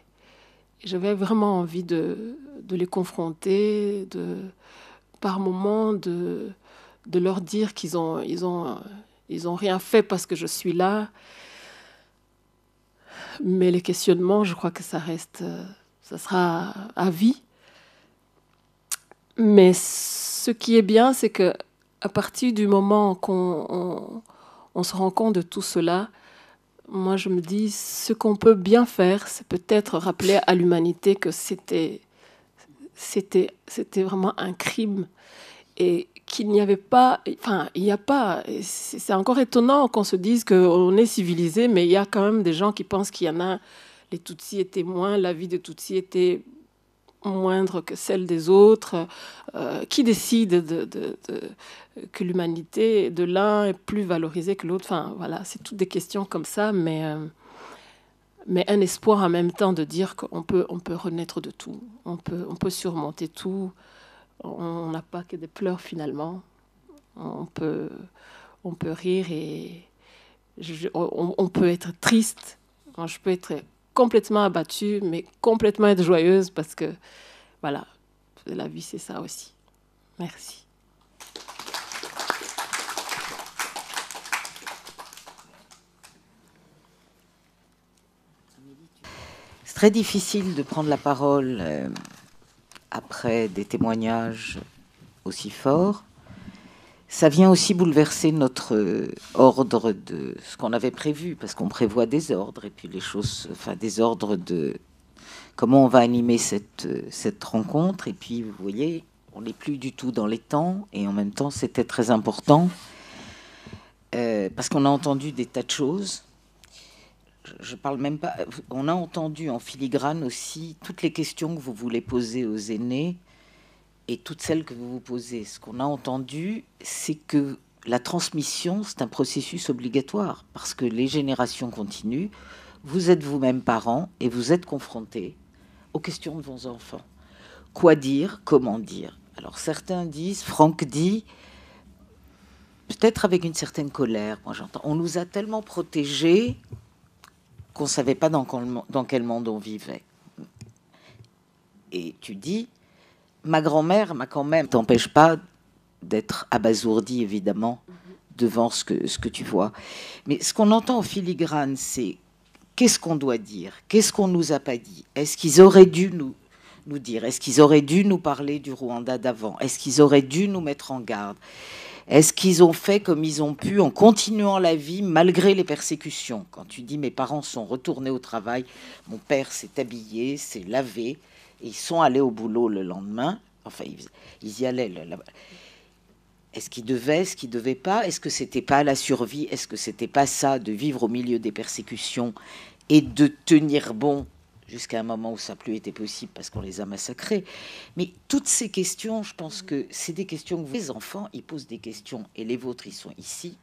j'avais vraiment envie de les confronter, par moments de leur dire qu'ils ont rien fait parce que je suis là. Mais les questionnements, je crois que ça sera à vie. Mais ce qui est bien, c'est que à partir du moment qu'on se rend compte de tout cela, moi je me dis, ce qu'on peut bien faire, c'est peut-être rappeler à l'humanité que c'était vraiment un crime. Et qu'il n'y avait pas, enfin, il n'y a pas, c'est encore étonnant qu'on se dise qu'on est civilisé, mais il y a quand même des gens qui pensent qu'il y en a, les Tutsis étaient moins, la vie des Tutsis était moindre que celle des autres. Qui décide que l'humanité de l'un est plus valorisée que l'autre? Enfin, voilà, c'est toutes des questions comme ça, mais un espoir en même temps de dire qu'on peut renaître de tout, on peut surmonter tout. On n'a pas que des pleurs finalement. On peut rire et on peut être triste. Je peux être complètement abattue, mais complètement être joyeuse parce que, voilà, la vie c'est ça aussi. Merci. C'est très difficile de prendre la parole après des témoignages aussi forts. Ça vient aussi bouleverser notre ordre de ce qu'on avait prévu, parce qu'on prévoit des ordres, et puis les choses, enfin des ordres de comment on va animer cette rencontre. Et puis, vous voyez, on n'est plus du tout dans les temps, et en même temps, c'était très important, parce qu'on a entendu des tas de choses. Je parle même pas. On a entendu en filigrane aussi toutes les questions que vous voulez poser aux aînés et toutes celles que vous vous posez. Ce qu'on a entendu, c'est que la transmission, c'est un processus obligatoire parce que les générations continuent. Vous êtes vous-même parents et vous êtes confrontés aux questions de vos enfants. Quoi dire? Comment dire? Alors certains disent, Franck dit, peut-être avec une certaine colère, moi j'entends, on nous a tellement protégés qu'on ne savait pas dans quel monde on vivait. Et tu dis, ma grand-mère m'a quand même... T'empêche pas d'être abasourdi, évidemment, devant ce que tu vois. Mais ce qu'on entend en filigrane, c'est qu'est-ce qu'on doit dire? Qu'est-ce qu'on nous a pas dit? Est-ce qu'ils auraient dû nous dire? Est-ce qu'ils auraient dû nous parler du Rwanda d'avant? Est-ce qu'ils auraient dû nous mettre en garde? Est-ce qu'ils ont fait comme ils ont pu en continuant la vie malgré les persécutions? Quand tu dis mes parents sont retournés au travail, mon père s'est habillé, s'est lavé, et ils sont allés au boulot le lendemain. Enfin, ils y allaient. Est-ce qu'ils devaient, est-ce qu'ils ne devaient pas? Est-ce que c'était pas la survie? Est-ce que c'était pas ça, de vivre au milieu des persécutions et de tenir bon jusqu'à un moment où ça n'a plus été possible parce qu'on les a massacrés? Mais toutes ces questions, je pense que c'est des questions que les enfants, ils posent des questions, et les vôtres, ils sont ici,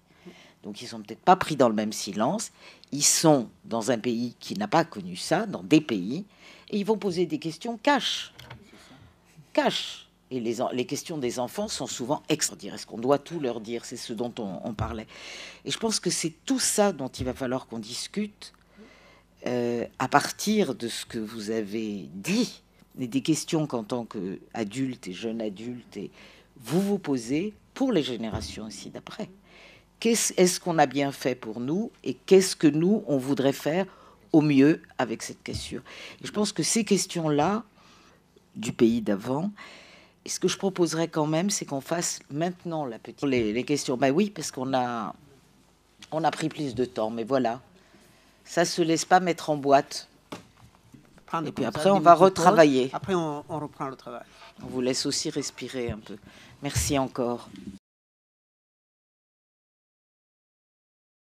donc ils sont peut-être pas pris dans le même silence. Ils sont dans un pays qui n'a pas connu ça, dans des pays, et ils vont poser des questions cash. Et les questions des enfants sont souvent extraordinaires. Est-ce qu'on doit tout leur dire? C'est ce dont on parlait. Et je pense que c'est tout ça dont il va falloir qu'on discute à partir de ce que vous avez dit, et des questions qu'en tant qu'adulte et jeune adulte, et vous posez pour les générations aussi d'après. Est-ce qu'on a bien fait pour nous, et qu'est-ce que nous, on voudrait faire au mieux avec cette cassure? Et je pense que ces questions-là, du pays d'avant, et ce que je proposerais quand même, c'est qu'on fasse maintenant les questions. Ben oui, parce qu'on a pris plus de temps, mais voilà. Ça se laisse pas mettre en boîte. Et puis après, on va retravailler. Après, on reprend le travail. On vous laisse aussi respirer un peu. Merci encore.